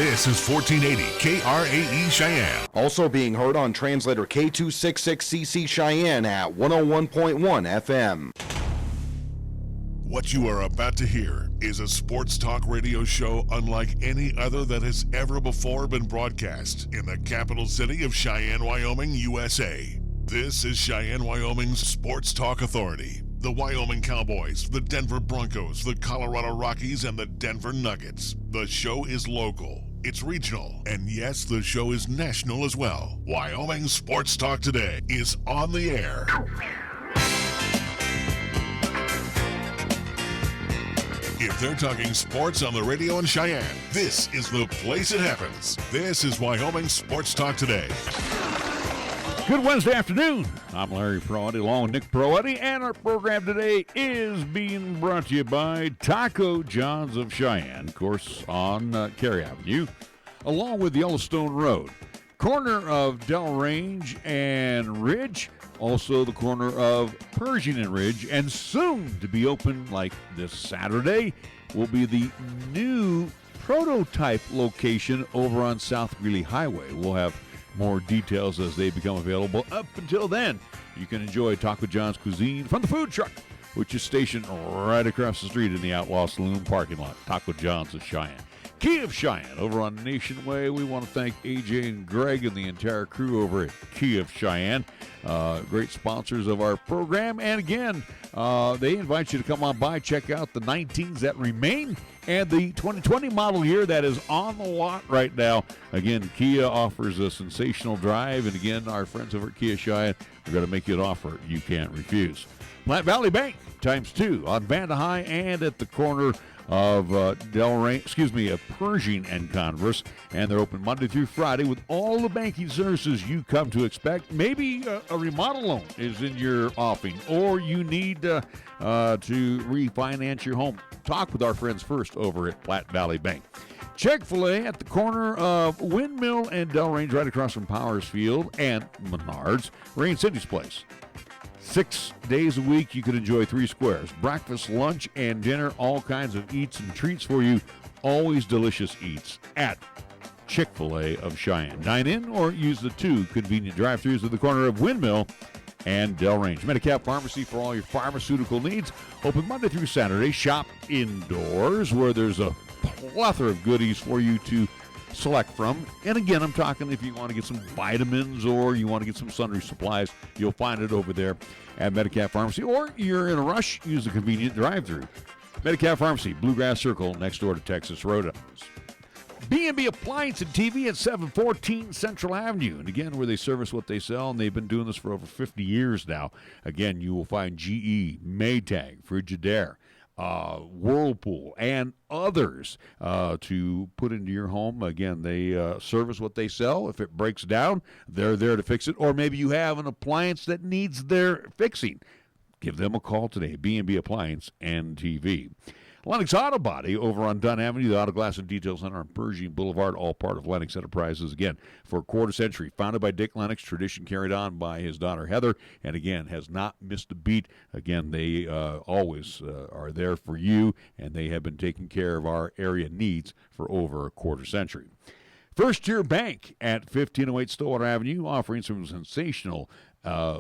This is 1480 KRAE Cheyenne. Also being heard on translator K266CC Cheyenne at 101.1 FM. What you are about to hear is a sports talk radio show unlike any other that has ever before been broadcast in the capital city of Cheyenne, Wyoming, USA. This is Cheyenne, Wyoming's Sports Talk Authority. The Wyoming Cowboys, the Denver Broncos, the Colorado Rockies, and the Denver Nuggets. The show is local, it's regional, and yes, the show is national as well. Wyoming Sports Talk Today is on the air. If they're talking sports on the radio in Cheyenne, this is the place it happens. This is Wyoming Sports Talk Today. Good Wednesday afternoon. I'm Larry Perotti along with Nick Perotti, and our program today is being brought to you by Taco John's of Cheyenne, of course, on KRAE Avenue, along with Yellowstone Road. Corner of Del Range and Ridge, also the corner of Pershing and Ridge, and soon to be open, like this Saturday, will be the new prototype location over on South Greeley Highway. We'll have more details as they become available. Up until then, you can enjoy Taco John's cuisine from the food truck, which is stationed right across the street in the Outlaw Saloon parking lot. Taco John's of Cheyenne. Key of Cheyenne over on Nation Way. We want to thank AJ and Greg and the entire crew over at Key of Cheyenne. Great sponsors of our program. And again, they invite you to come on by, check out the 19s that remain and the 2020 model year that is on the lot right now. Again, Kia offers a sensational drive. And again, our friends over at Kia Cheyenne are going to make you an offer you can't refuse. Platte Valley Bank ×2 on Vanda High and at the corner of Pershing and Converse, and they're open Monday through Friday with all the banking services you come to expect. Maybe a remodel loan is in your offing, or you need to refinance your home. Talk with our friends first over at Platte Valley Bank. Chick-fil-A at the corner of Windmill and Del Range, right across from Powers Field and Menards. Rain City's Place. 6 days a week, you can enjoy 3 squares. Breakfast, lunch, and dinner, all kinds of eats and treats for you. Always delicious eats at Chick-fil-A of Cheyenne. Dine in or use the 2 convenient drive-thrus at the corner of Windmill and Del Range. Medicap Pharmacy for all your pharmaceutical needs. Open Monday through Saturday. Shop indoors where there's a plethora of goodies for you to select from. And again, I'm talking if you want to get some vitamins or you want to get some sundry supplies, you'll find it over there at Medicap Pharmacy. Or you're in a rush, use the convenient drive-thru. Medicap Pharmacy, Bluegrass Circle, next door to Texas Roadhouse. B&B Appliance and TV at 714 Central Avenue. And again, where they service what they sell, and they've been doing this for over 50 years now. Again, you will find GE, Maytag, Frigidaire, Whirlpool, and others to put into your home. Again, they service what they sell. If it breaks down, they're there to fix it. Or maybe you have an appliance that needs their fixing. Give them a call today, B&B Appliance and TV. Lennox Auto Body over on Dunn Avenue, the Auto Glass and Detail Center on Pershing Boulevard, all part of Lennox Enterprises. Again, for a quarter century, founded by Dick Lennox, tradition carried on by his daughter Heather, and again, has not missed a beat. Again, they always are there for you, and they have been taking care of our area needs for over a quarter century. First Tier Bank at 1508 Stillwater Avenue, offering some sensational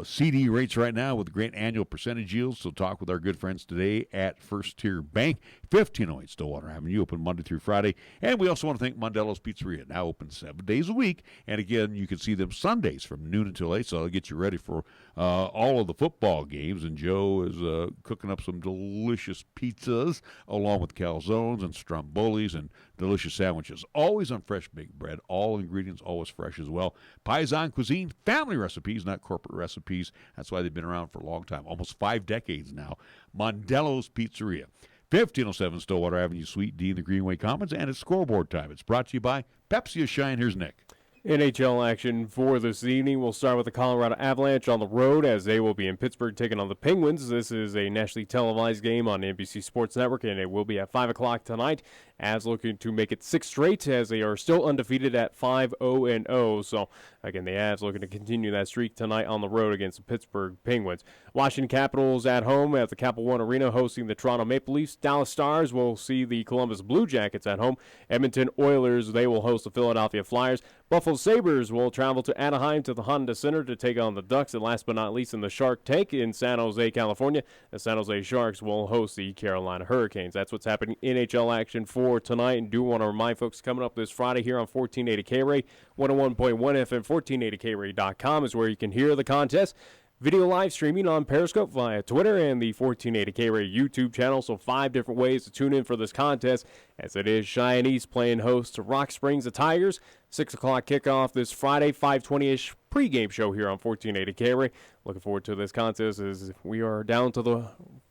CD rates right now with great annual percentage yields. So talk with our good friends today at First Tier Bank, 1508 Stillwater Avenue, open Monday through Friday. And we also want to thank Mondello's Pizzeria, now open 7 days a week. And again, you can see them Sundays from noon until 8, so I'll get you ready for all of the football games. And Joe is cooking up some delicious pizzas along with calzones and strombolis and delicious sandwiches. Always on fresh baked bread. All ingredients always fresh as well. Paisan cuisine, family recipes, not corporate recipes. That's why they've been around for a long time, almost 5 decades now. Mondello's Pizzeria, 1507 Stillwater Avenue, Suite D in the Greenway Commons, and it's scoreboard time. It's brought to you by Pepsi of Cheyenne. Here's Nick. NHL action for this evening. We'll start with the Colorado Avalanche on the road as they will be in Pittsburgh taking on the Penguins. This is a nationally televised game on NBC Sports Network, and it will be at 5 o'clock tonight. Avs looking to make it 6 straight as they are still undefeated at 5-0-0. So, again, the Avs looking to continue that streak tonight on the road against the Pittsburgh Penguins. Washington Capitals at home at the Capital One Arena hosting the Toronto Maple Leafs. Dallas Stars will see the Columbus Blue Jackets at home. Edmonton Oilers, they will host the Philadelphia Flyers. Buffalo Sabres will travel to Anaheim to the Honda Center to take on the Ducks. And last but not least, in the Shark Tank in San Jose, California, the San Jose Sharks will host the Carolina Hurricanes. That's what's happening in NHL action for tonight. And do want to remind folks, coming up this Friday here on 1480 KRAE, 101.1 FM, 1480KRAE.com is where you can hear the contest. Video live streaming on Periscope via Twitter and the 1480 KRAE YouTube channel. So 5 different ways to tune in for this contest, as it is Cheyenne East playing host to Rock Springs, the Tigers. 6 o'clock kickoff this Friday, 5:20-ish pregame show here on 1480 KRAE. Looking forward to this contest as we are down to the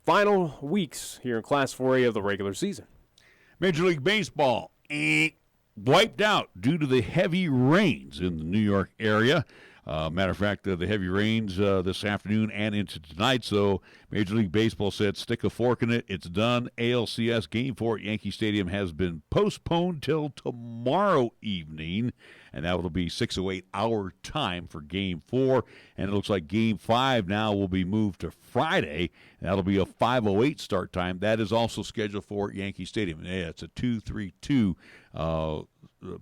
final weeks here in Class 4A of the regular season. Major League Baseball wiped out due to the heavy rains in the New York area. Matter of fact, the heavy rains this afternoon and into tonight, so Major League Baseball said stick a fork in it. It's done. ALCS Game 4 at Yankee Stadium has been postponed till tomorrow evening, and that will be 6:08 our time for Game 4. And it looks like Game 5 now will be moved to Friday. That'll be a 5:08 start time. That is also scheduled for Yankee Stadium. Yeah, it's a 2-3-2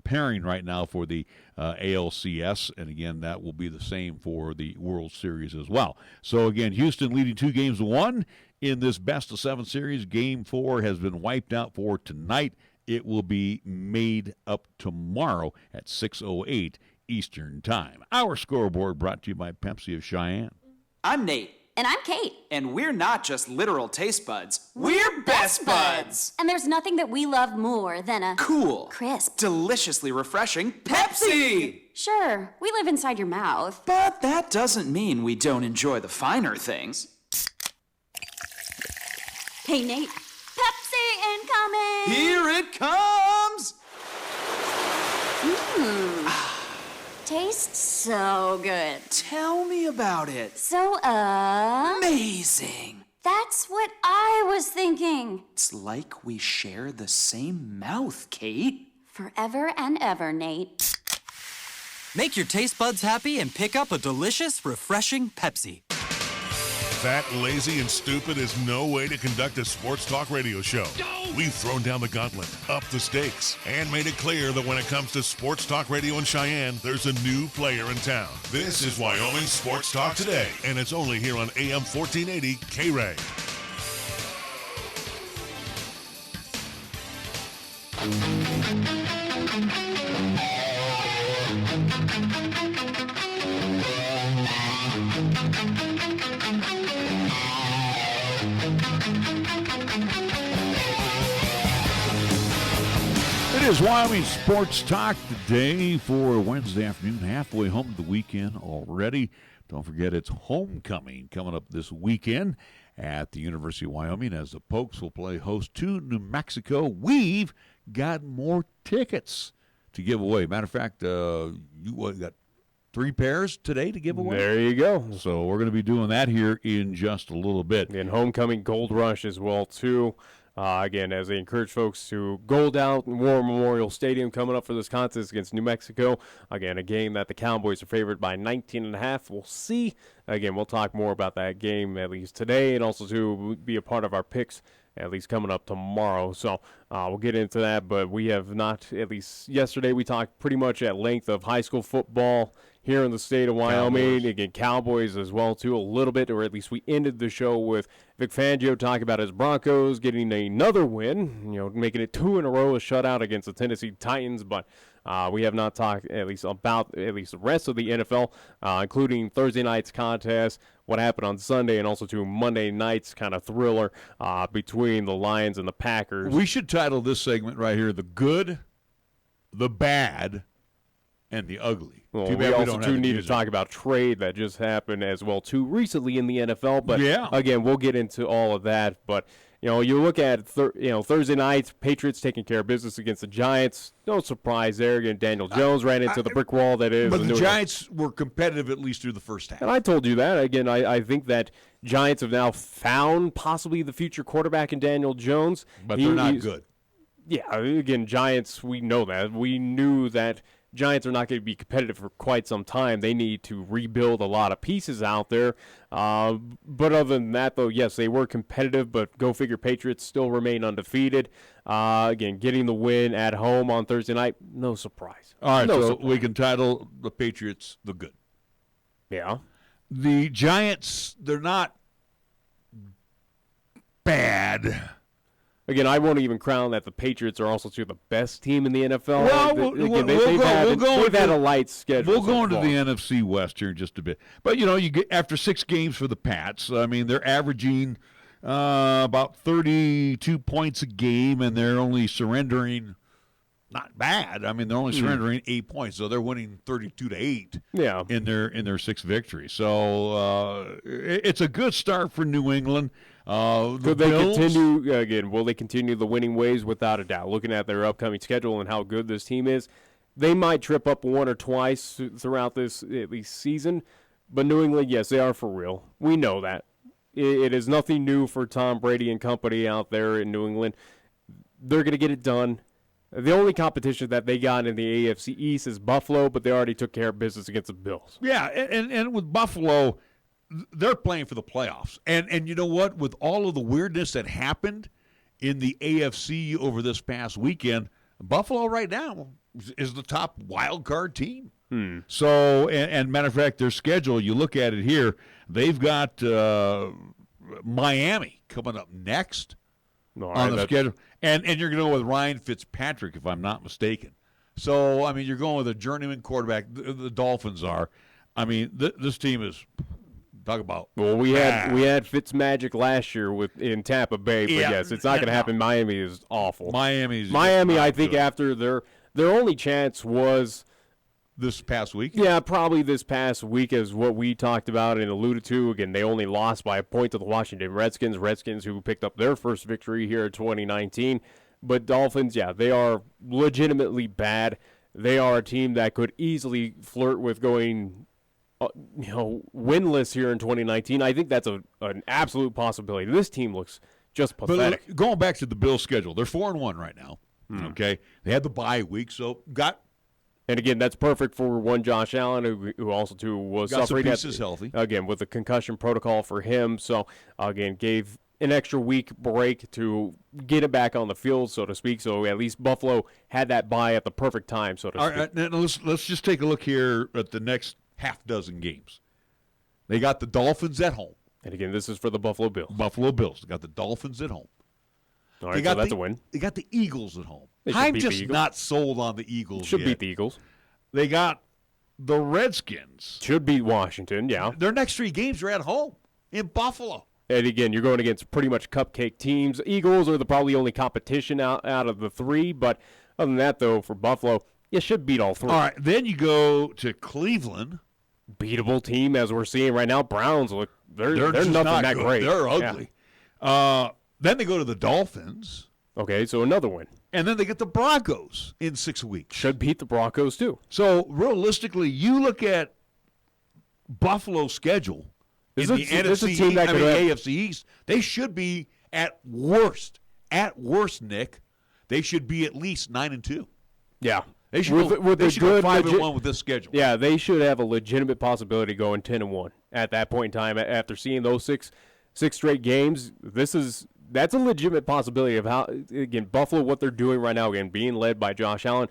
pairing right now for the ALCS, and again, that will be the same for the World Series as well. So again, Houston leading 2-1 in this best-of-7 series. Game 4 has been wiped out for tonight. It will be made up tomorrow at 6:08 Eastern Time. Our scoreboard brought to you by Pepsi of Cheyenne. I'm Nate. And I'm Kate. And we're not just literal taste buds. We're best buds. And there's nothing that we love more than a cool, crisp, deliciously refreshing Pepsi. Sure, we live inside your mouth. But that doesn't mean we don't enjoy the finer things. Hey, Nate. Pepsi incoming! Here it comes! Tastes so good. Tell me about it. So, amazing. That's what I was thinking. It's like we share the same mouth, Kate. Forever and ever, Nate. Make your taste buds happy and pick up a delicious, refreshing Pepsi. Fat, lazy, and stupid is no way to conduct a sports talk radio show. We've thrown down the gauntlet, upped the stakes, and made it clear that when it comes to sports talk radio in Cheyenne, there's a new player in town. This is Wyoming Sports Talk Today, and it's only here on AM 1480 KRAE. It is Wyoming Sports Talk today for Wednesday afternoon, halfway home to the weekend already. Don't forget it's homecoming coming up this weekend at the University of Wyoming as the Pokes will play host to New Mexico. We've got more tickets to give away. Matter of fact, you got 3 pairs today to give away. There you go. So we're going to be doing that here in just a little bit. And homecoming gold rush as well, too. Again, as they encourage folks to gold out in War Memorial Stadium coming up for this contest against New Mexico. Again, a game that the Cowboys are favored by 19.5. We'll see. Again, we'll talk more about that game at least today, and also to be a part of our picks at least coming up tomorrow. So we'll get into that, but we have not, at least yesterday, we talked pretty much at length of high school football here in the state of Wyoming. Again, Cowboys as well, too, a little bit, or at least we ended the show with Vic Fangio talking about his Broncos getting another win, making it 2 in a row, a shutout against the Tennessee Titans, but we have not talked at least about the rest of the NFL, including Thursday night's contest, what happened on Sunday, and also to Monday night's kind of thriller between the Lions and the Packers. We should title this segment right here, The Good, the Bad, and the Ugly. Well, we also need to talk about trade that just happened as well, too, recently in the NFL. But, again, we'll get into all of that. But You look at Thursday night, Patriots taking care of business against the Giants. No surprise there. Again, Daniel Jones ran into the brick wall that is. But the Giants were competitive at least through the first half. And I told you that. Again, I think that Giants have now found possibly the future quarterback in Daniel Jones. But they're not good. Yeah, again, Giants, we know that. We knew that Giants are not going to be competitive for quite some time. They need to rebuild a lot of pieces out there. But other than that, though, yes, they were competitive, but go figure, Patriots still remain undefeated. Again, getting the win at home on Thursday night, no surprise. All right, so we can title the Patriots the good. Yeah. The Giants, they're not bad. Again, I won't even crown that the Patriots are also the best team in the NFL. Well, they've had a light schedule. We'll go into the NFC West here in just a bit. But, you get after 6 games for the Pats, I mean, they're averaging about 32 points a game, and they're only surrendering not bad. I mean, they're only surrendering 8 points, so they're winning 32-8 in their 6 victories. So it's a good start for New England. Could they continue again? Will they continue the winning ways? Without a doubt. Looking at their upcoming schedule and how good this team is, they might trip up one or twice throughout this at least season. But New England, yes, they are for real. We know that. It is nothing new for Tom Brady and company out there in New England. They're going to get it done. The only competition that they got in the AFC East is Buffalo, but they already took care of business against the Bills. Yeah, and with Buffalo, they're playing for the playoffs. And you know what? With all of the weirdness that happened in the AFC over this past weekend, Buffalo right now is the top wild card team. So, and matter of fact, their schedule, you look at it here, they've got Miami coming up next on the schedule. And you're going to go with Ryan Fitzpatrick, if I'm not mistaken. So, I mean, you're going with a journeyman quarterback. The Dolphins are. I mean, this team is talk about. Well, we had Fitzmagic last year in Tampa Bay, but yes, it's not going to happen. Miami is awful. Miami, I think good. After their only chance was this past week. Yeah, probably this past week is what we talked about and alluded to. Again, they only lost by a point to the Washington Redskins. Redskins who picked up their first victory here in 2019. But Dolphins, yeah, they are legitimately bad. They are a team that could easily flirt with going winless here in 2019. I think that's an absolute possibility. This team looks just pathetic. But going back to the Bills' schedule, they're 4-1 right now. Okay, they had the bye week, so and again, that's perfect for one Josh Allen, who also was suffering. Some pieces healthy again with the concussion protocol for him. So again, gave an extra week break to get it back on the field, so to speak. So at least Buffalo had that bye at the perfect time, so to speak. All right, now let's just take a look here at the next half dozen games. They got the Dolphins at home. And again, this is for the Buffalo Bills. They got the Dolphins at home. All right, so that's a win. They got the Eagles at home. I'm just not sold on the Eagles Should beat the Eagles. They got the Redskins. Should beat Washington, yeah. Their next 3 games are at home in Buffalo. And again, you're going against pretty much cupcake teams. Eagles are the probably only competition out of the 3. But other than that, though, for Buffalo, you should beat all 3. All right, then you go to Cleveland. Beatable team, as we're seeing right now. Browns look, they're nothing not that good. great. They're ugly. Yeah. Then they go to the Dolphins. Okay, so another win. And then they get the Broncos in 6 weeks. Should beat the Broncos, too. So, realistically, you look at Buffalo's schedule in the AFC East, they should be at worst, Nick, they should be at least 9-2. Yeah. They should go 5-1 with this schedule. Yeah, they should have a legitimate possibility going 10-1 at that point in time. After seeing those six straight games, that's a legitimate possibility of how, again, Buffalo, what they're doing right now, again, being led by Josh Allen,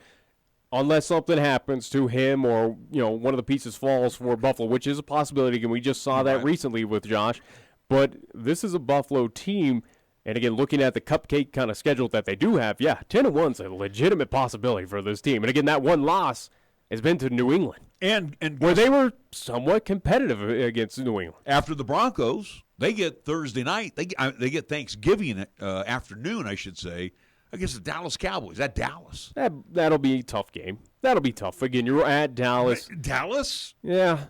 unless something happens to him or, one of the pieces falls for Buffalo, which is a possibility. Again, we just saw that recently with Josh. But this is a Buffalo team, and again, looking at the cupcake kind of schedule that they do have, 10-1 is a legitimate possibility for this team. And again, that one loss has been to New England. And where they were somewhat competitive against New England. After the Broncos, they get Thursday night. They get Thanksgiving afternoon, I should say, against the Dallas Cowboys. At Dallas. That'll be a tough game. That'll be tough. Again, you're at Dallas. Dallas? Yeah.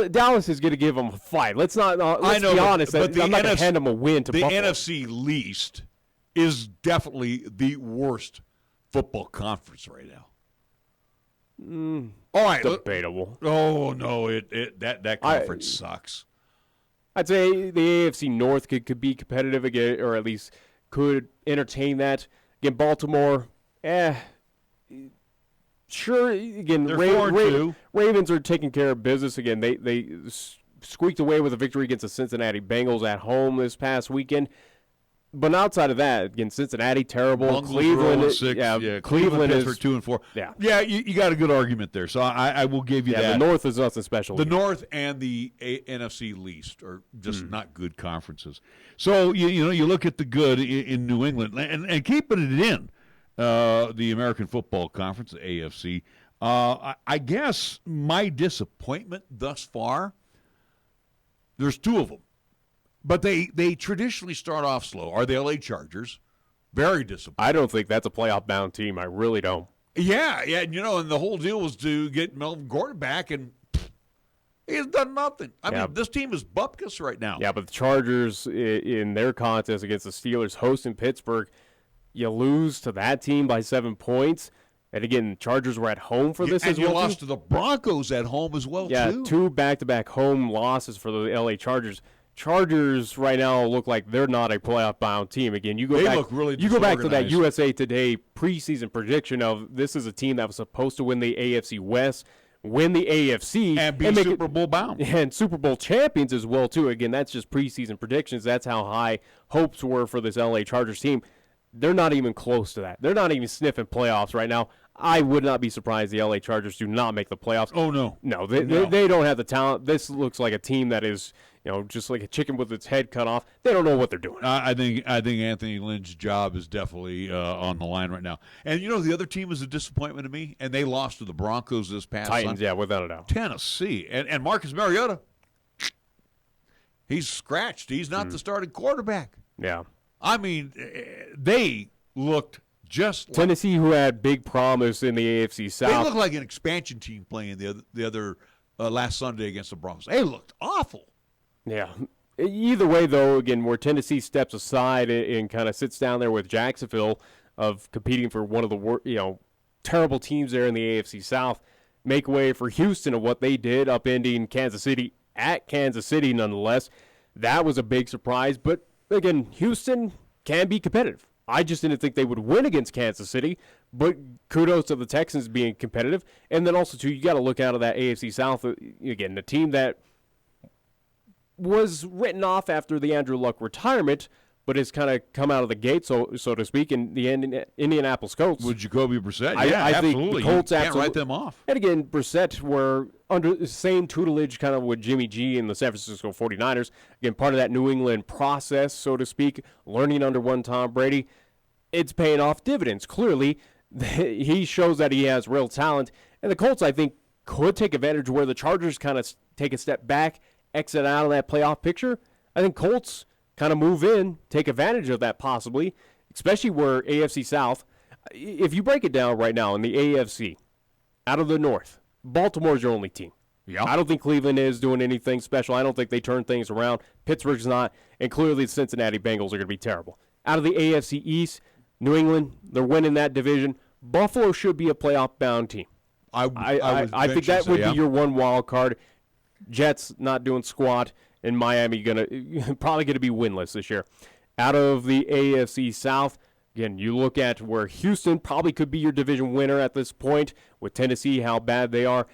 Dallas is going to give them a fight. Let's not. Let's be honest. I'm not going to hand them a win to the Buffalo. NFC least is definitely the worst football conference right now. All right, Debatable. Oh no, that conference sucks. I'd say the AFC North could be competitive again, or at least could entertain that. Again, Baltimore, sure. Again, They're 4-2. Ravens are taking care of business. Again, they squeaked away with a victory against the Cincinnati Bengals at home this past weekend. But outside of that, again, Cincinnati terrible. Bungles Cleveland, are 0-6. Cleveland is Pittsburgh 2-4. Yeah, you got a good argument there. So I will give you that. The North is nothing special. The North and the NFC least are just not good conferences. So you look at the good in New England and keeping it in the American Football Conference, the AFC. I guess my disappointment thus far. There's two of them. But they traditionally start off slow. Are the LA Chargers? Very disappointing. I don't think that's a playoff-bound team. I really don't. Yeah, and the whole deal was to get Melvin Gordon back, and he's done nothing. I mean, this team is bupkis right now. Yeah, but the Chargers, in their contest against the Steelers, hosting Pittsburgh, you lose to that team by 7 points. And again, Chargers were at home for this as well. And you lost to the Broncos at home as well, too. Yeah, 2 back-to-back home losses for the LA Chargers. Chargers right now look like they're not a playoff-bound team. Again, you go back to that USA Today preseason prediction of this is a team that was supposed to win the AFC West, win the AFC, and be Super Bowl bound, and Super Bowl champions as well too. Again, that's just preseason predictions. That's how high hopes were for this LA Chargers team. They're not even close to that. They're not even sniffing playoffs right now. I would not be surprised the LA Chargers do not make the playoffs. Oh, no. No, they don't have the talent. This looks like a team that is, just like a chicken with its head cut off. They don't know what they're doing. I think Anthony Lynn's job is definitely on the line right now. And, the other team is a disappointment to me, and they lost to the Broncos this past Titans, Sunday. yeah, without a doubt. Tennessee. And Marcus Mariota, he's scratched. He's not the starting quarterback. Yeah. I mean, they looked just like Tennessee, who had big promise in the AFC South. They looked like an expansion team playing the other last Sunday against the Broncos. They looked awful. Yeah. Either way, though, again, where Tennessee steps aside and kind of sits down there with Jacksonville of competing for one of the terrible teams there in the AFC South, make way for Houston of what they did upending Kansas City at Kansas City nonetheless. That was a big surprise, but again, Houston can be competitive. I just didn't think they would win against Kansas City, but kudos to the Texans being competitive. And then also, too, you got to look out of that AFC South. Again, the team that was written off after the Andrew Luck retirement, but has kind of come out of the gate, so to speak, in the Indianapolis Colts. With Jacoby Brissett? I absolutely. Think the Colts you can't write them off. And again, Brissett were under the same tutelage kind of with Jimmy G and the San Francisco 49ers. Again, part of that New England process, so to speak, learning under one Tom Brady. It's paying off dividends. Clearly, he shows that he has real talent. And the Colts, I think, could take advantage where the Chargers kind of take a step back, exit out of that playoff picture. I think Colts kind of move in, take advantage of that possibly, especially where AFC South. If you break it down right now in the AFC, out of the North, Baltimore's your only team. Yep. I don't think Cleveland is doing anything special. I don't think they turn things around. Pittsburgh's not, and clearly the Cincinnati Bengals are going to be terrible. Out of the AFC East, New England, they're winning that division. Buffalo should be a playoff-bound team. I think that would be your one wild card. Jets not doing squat, and Miami probably going to be winless this year. Out of the AFC South, again, you look at where Houston probably could be your division winner at this point with Tennessee, how bad they are.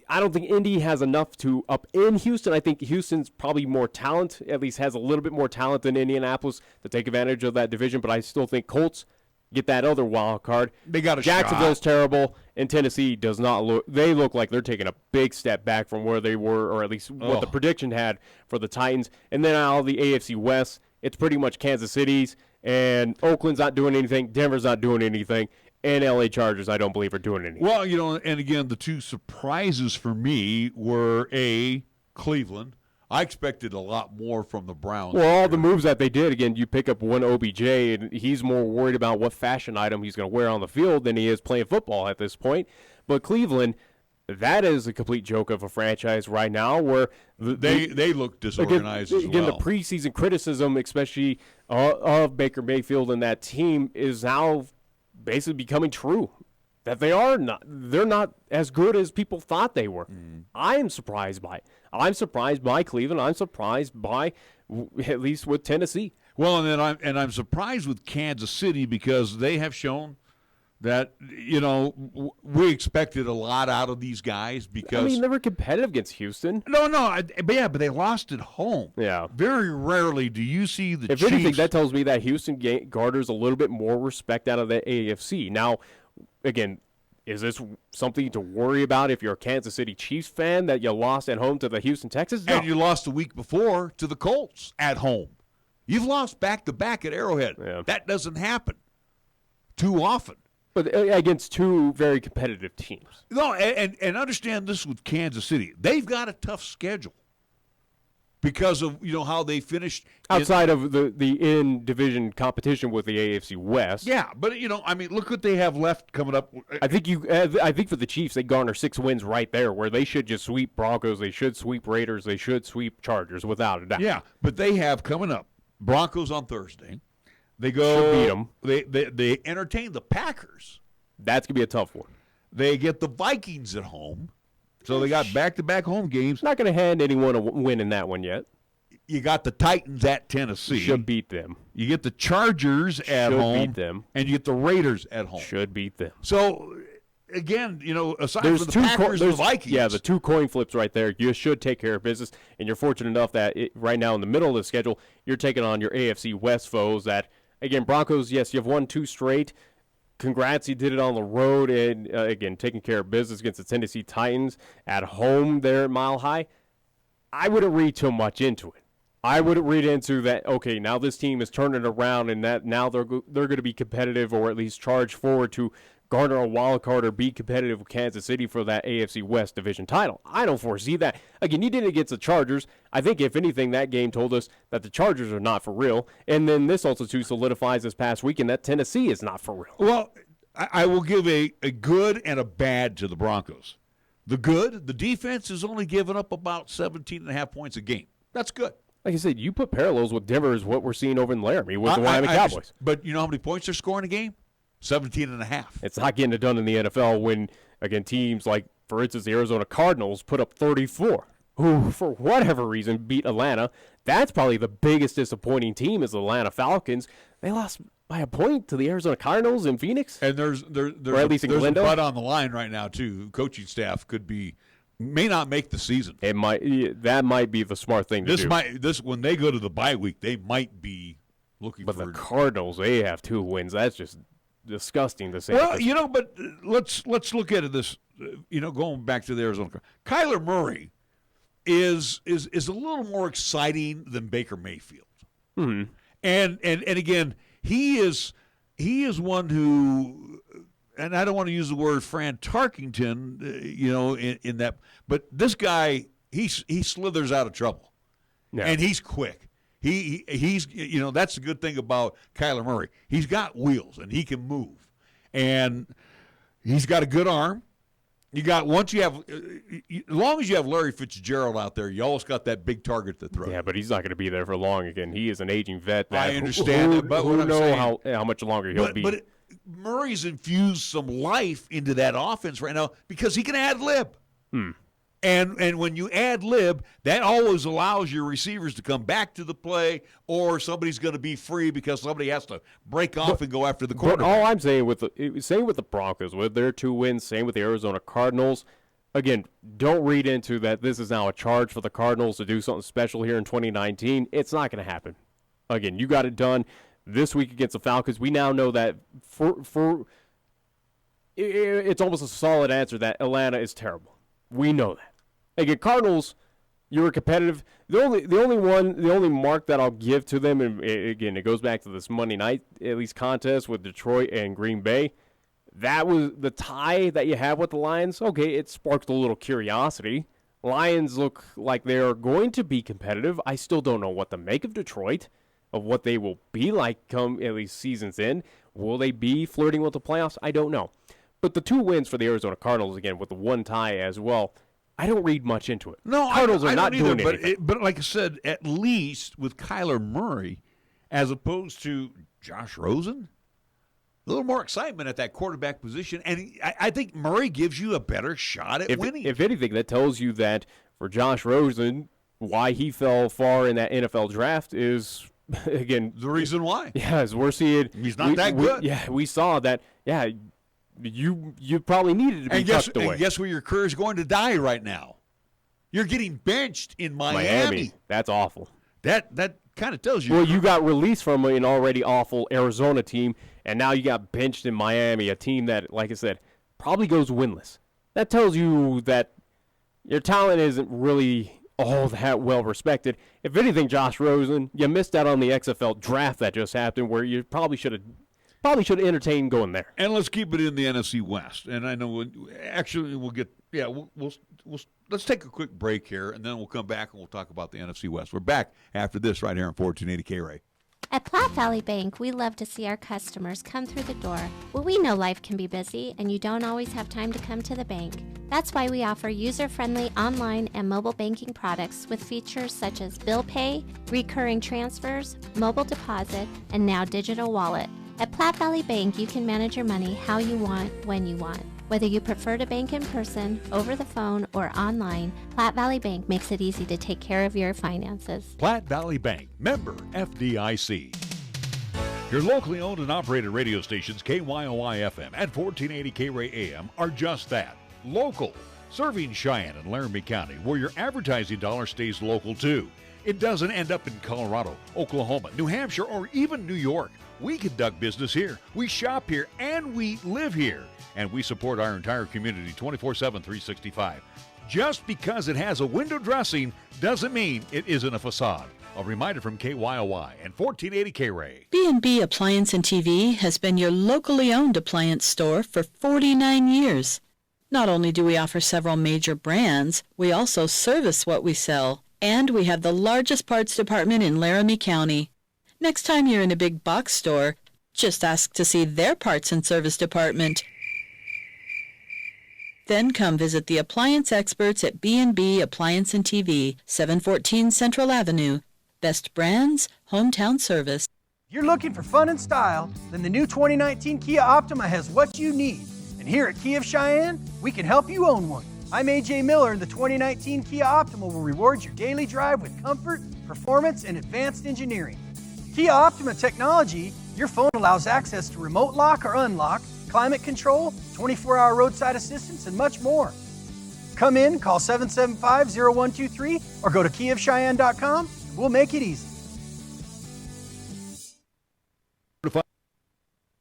I don't think Indy has enough to up in Houston. I think Houston's probably more talent, at least has a little bit more talent than Indianapolis to take advantage of that division, but I still think Colts get that other wild card. They got a Jacksonville's shot. Terrible, and Tennessee does not look. They look like they're taking a big step back from where they were, or at least what the prediction had for the Titans. And then out of the AFC West, it's pretty much Kansas City's, and Oakland's not doing anything. Denver's not doing anything. And LA Chargers, I don't believe, are doing anything. Well, and again, the two surprises for me were Cleveland. I expected a lot more from the Browns. Well, all the moves that they did, again, you pick up one OBJ, and he's more worried about what fashion item he's going to wear on the field than he is playing football at this point. But Cleveland, That is a complete joke of a franchise right now where They look disorganized as well. The preseason criticism, especially of Baker Mayfield and that team, is now basically becoming true. That they're not as good as people thought they were. I am surprised by it. I'm surprised by Cleveland. I'm surprised by, at least with Tennessee. Well, and then I'm surprised with Kansas City because they have shown that, we expected a lot out of these guys because they were competitive against Houston. but they lost at home. Yeah. Very rarely do you see the If Chiefs. anything, that tells me that Houston garners a little bit more respect out of the AFC. Now, again, is this something to worry about if you're a Kansas City Chiefs fan that you lost at home to the Houston Texans? No. And you lost the week before to the Colts at home. You've lost back-to-back at Arrowhead. Yeah. That doesn't happen too often. But against two very competitive teams. No, and understand this with Kansas City. They've got a tough schedule because of how they finished Outside of the in-division competition with the AFC West. Yeah, but look what they have left coming up. I think for the Chiefs, they garner 6 wins right there, where they should just sweep Broncos, they should sweep Raiders, they should sweep Chargers without a doubt. Yeah, but they have coming up Broncos on Thursday. They go should beat them. They entertain the Packers. That's gonna be a tough one. They get the Vikings at home, so they got back-to-back home games. Not gonna hand anyone a win in that one yet. You got the Titans at Tennessee. Should beat them. You get the Chargers at home. Should beat them. And you get the Raiders at home. Should beat them. So, again, aside from the Packers and the Vikings. Yeah, the 2 coin flips right there. You should take care of business, and you're fortunate enough that right now in the middle of the schedule, you're taking on your AFC West foes that, again, Broncos, yes, you've won 2 straight. Congrats, you did it on the road, and, again, taking care of business against the Tennessee Titans at home there at Mile High. I wouldn't read too much into it. I wouldn't read into that, okay, now this team is turning around and that now they're going to be competitive or at least charge forward to garner a wild card or be competitive with Kansas City for that AFC West division title. I don't foresee that. Again, you did it against the Chargers. I think, if anything, that game told us that the Chargers are not for real. And then this also, too, solidifies this past weekend that Tennessee is not for real. Well, I will give a good and a bad to the Broncos. The good, the defense is only giving up about 17.5 points a game. That's good. Like I said, you put parallels with Denver is what we're seeing over in Laramie with the Wyoming Cowboys. But you know how many points they're scoring a game? 17.5. It's not getting it done in the NFL when, again, teams like, for instance, the Arizona Cardinals put up 34, who, for whatever reason, beat Atlanta. That's probably the biggest disappointing team is the Atlanta Falcons. They lost by a point to the Arizona Cardinals in Phoenix. And there's a butt on the line right now, too. Coaching staff may not make the season. That might be the smart thing to do. When they go to the bye week, they might be looking for. But the Cardinals, they have 2 wins. That's just disgusting to say. Well, but let's look at it going back to the Arizona. Kyler Murray is a little more exciting than Baker Mayfield. Mm-hmm. And again, he is one who, and I don't want to use the word Fran Tarkington, in that, but this guy, he slithers out of trouble, and he's quick. He's that's the good thing about Kyler Murray. He's got wheels and he can move, and he's got a good arm. As long as you have Larry Fitzgerald out there, you always got that big target to throw. Yeah, but he's not going to be there for long. Again, he is an aging vet. I understand that, but who knows how much longer he'll be. But Murray's infused some life into that offense right now because he can ad lib. And when you ad lib, that always allows your receivers to come back to the play, or somebody's going to be free because somebody has to break off and go after the quarterback. But all I'm saying with the Broncos, with their 2 wins, same with the Arizona Cardinals. Again, don't read into that this is now a charge for the Cardinals to do something special here in 2019. It's not going to happen. Again, you got it done this week against the Falcons. We now know that it's almost a solid answer that Atlanta is terrible. We know that. Again, Cardinals, you were competitive. The only mark that I'll give to them, and again, it goes back to this Monday night at least contest with Detroit and Green Bay. That was the tie that you have with the Lions. Okay, it sparked a little curiosity. Lions look like they are going to be competitive. I still don't know what to make of Detroit, of what they will be like come at least seasons in. Will they be flirting with the playoffs? I don't know. But the 2 wins for the Arizona Cardinals, again, with the 1 tie as well, I don't read much into it. No, Cardinals I are not don't either, doing anything. but like I said, at least with Kyler Murray, as opposed to Josh Rosen, a little more excitement at that quarterback position, and I think Murray gives you a better shot at winning. If anything, that tells you that for Josh Rosen, why he fell far in that NFL draft is, again, the reason why. Yeah, as we're seeing, He's not that good. We saw that. Yeah, you probably needed to be tucked away. And guess where your career is going to die right now? You're getting benched in Miami. That's awful. That kind of tells you. Well, you got released from an already awful Arizona team, and now you got benched in Miami, a team that, like I said, probably goes winless. That tells you that your talent isn't really all that well respected. If anything, Josh Rosen, you missed out on the XFL draft that just happened, where you probably should have entertained going there. And let's keep it in the NFC West. And I know we'll get let's take a quick break here, and then we'll come back and we'll talk about the NFC West. We're back after this right here on 1480 KRAE. At Platte Valley Bank, we love to see our customers come through the door. Well, we know life can be busy and you don't always have time to come to the bank. That's why we offer user-friendly online and mobile banking products with features such as bill pay, recurring transfers, mobile deposit, and now digital wallet. At Platte Valley Bank, you can manage your money how you want, when you want. Whether you prefer to bank in person, over the phone, or online, Platte Valley Bank makes it easy to take care of your finances. Platte Valley Bank, member FDIC. Your locally owned and operated radio stations, KYOI FM and 1480 KRAE AM, are just that, local, serving Cheyenne and Laramie County, where your advertising dollar stays local too. It doesn't end up in Colorado, Oklahoma, New Hampshire, or even New York. We conduct business here, we shop here, and we live here. And we support our entire community 24/7, 365. Just because it has a window dressing doesn't mean it isn't a facade. A reminder from KYOI and 1480 KRAE. B&B Appliance and TV has been your locally owned appliance store for 49 years. Not only do we offer several major brands, we also service what we sell. And we have the largest parts department in Laramie County. Next time you're in a big box store, just ask to see their parts and service department. Then come visit the appliance experts at B&B Appliance and TV, 714 Central Avenue. Best brands, hometown service. If you're looking for fun and style, then the new 2019 Kia Optima has what you need. And here at Kia of Cheyenne, we can help you own one. I'm AJ Miller, and the 2019 Kia Optima will reward your daily drive with comfort, performance, and advanced engineering. Kia Optima technology, your phone allows access to remote lock or unlock, climate control, 24-hour roadside assistance, and much more. Come in, call 775-0123, or go to KiaofCheyenne.com. We'll make it easy.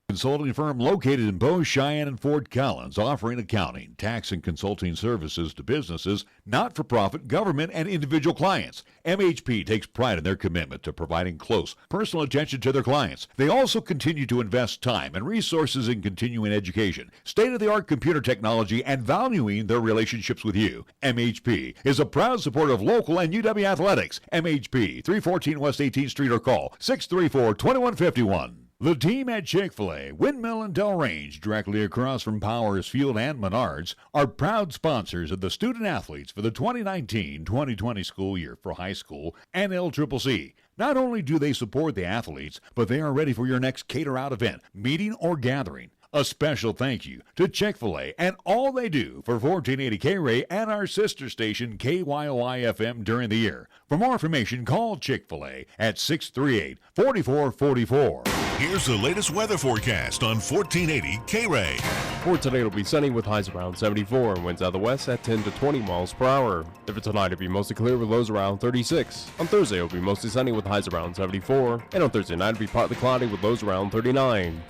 Consulting firm located in Bow, Cheyenne, and Fort Collins, offering accounting, tax, and consulting services to businesses, not-for-profit, government, and individual clients. MHP takes pride in their commitment to providing close, personal attention to their clients. They also continue to invest time and resources in continuing education, state-of-the-art computer technology, and valuing their relationships with you. MHP is a proud supporter of local and UW athletics. MHP, 314 West 18th Street, or call 634-2151. The team at Chick-fil-A, Windmill and Delrange, directly across from Powers Field and Menards, are proud sponsors of the student-athletes for the 2019-2020 school year for high school and LCCC. Not only do they support the athletes, but they are ready for your next cater-out event, meeting, or gathering. A special thank you to Chick-fil-A and all they do for 1480 KRAE and our sister station KYOI FM during the year. For more information, call Chick-fil-A at 638-4444. Here's the latest weather forecast on 1480 KRAE. For today, it'll be sunny with highs around 74 and winds out of the west at 10 to 20 miles per hour. For tonight, it'll be mostly clear with lows around 36. On Thursday, it'll be mostly sunny with highs around 74. And on Thursday night, it'll be partly cloudy with lows around 39.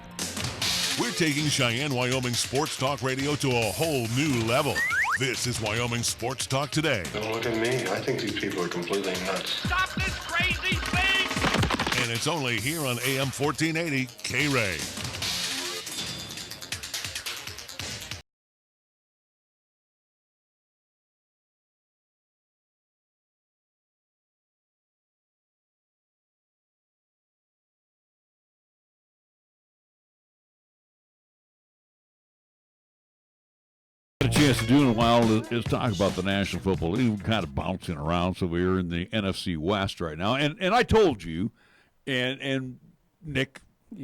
We're taking Cheyenne, Wyoming Sports Talk Radio to a whole new level. This is Wyoming Sports Talk Today. Don't look at me. I think these people are completely nuts. Stop this crazy thing! And it's only here on AM 1480 KRAE. A chance to do in a while is talk about the National Football League. We're kind of bouncing around, so we're in the NFC West right now. And I told you, and Nick,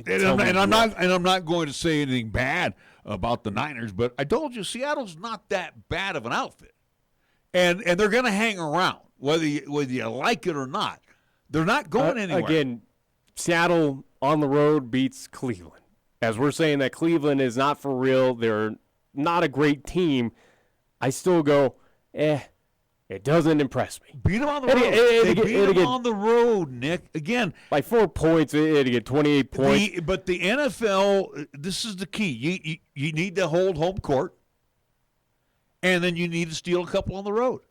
and I'm not going to say anything bad about the Niners, but I told you Seattle's not that bad of an outfit, and they're going to hang around whether you like it or not. They're not going anywhere. Again, Seattle on the road beats Cleveland. As we're saying that Cleveland is not for real, they're not a great team, I still go, it doesn't impress me. Beat them on the road. They beat them on the road, Nick. Again, by 4 points, it'd get 28 points. But the NFL, this is the key. You need to hold home court, and then you need to steal a couple on the road.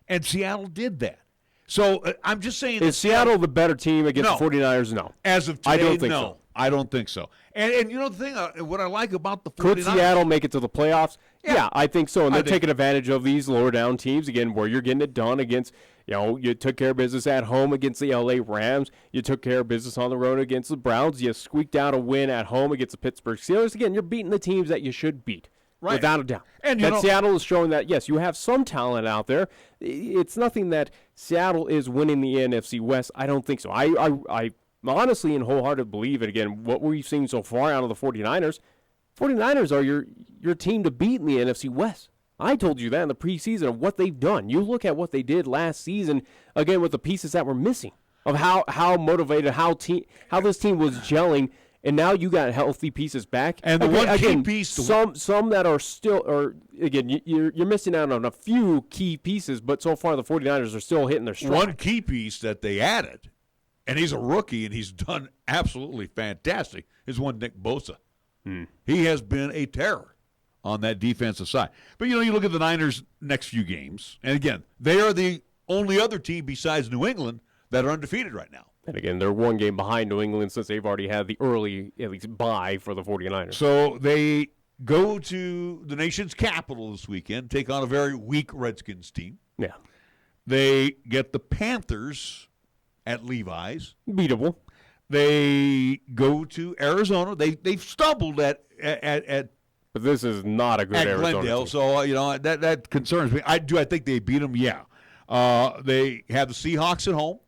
And Seattle did that. So I'm just saying. Is Seattle the better team against the 49ers? No. As of today, I don't think so. I don't think so. And you know the thing, what I like about the 49ers. Could Seattle make it to the playoffs? Yeah, I think so. And they're taking advantage of these lower down teams, again, where you're getting it done against, you took care of business at home against the LA Rams. You took care of business on the road against the Browns. You squeaked out a win at home against the Pittsburgh Steelers. Again, you're beating the teams that you should beat. Right. Without a doubt. And Seattle is showing that, yes, you have some talent out there. It's nothing that Seattle is winning the NFC West. I don't think so. I honestly and wholeheartedly believe it. Again, what we've seen so far out of the 49ers are your team to beat in the NFC West. I told you that in the preseason of what they've done. You look at what they did last season, again, with the pieces that were missing, of how motivated, how this team was gelling. And now you got healthy pieces back. And the one key piece. Some that are still, or again, you're missing out on a few key pieces, but so far the 49ers are still hitting their stride. One key piece that they added, and he's a rookie and he's done absolutely fantastic, is one Nick Bosa. He has been a terror on that defensive side. But, you look at the Niners' next few games, and again, they are the only other team besides New England that are undefeated right now. And again, they're one game behind New England since they've already had the early, at least, bye for the 49ers. So they go to the nation's capital this weekend, take on a very weak Redskins team. Yeah. They get the Panthers at Levi's. Beatable. They go to Arizona. They've stumbled at but this is not a good at Arizona Glendale, team. So that concerns me. I think they beat them. Yeah. They have the Seahawks at home.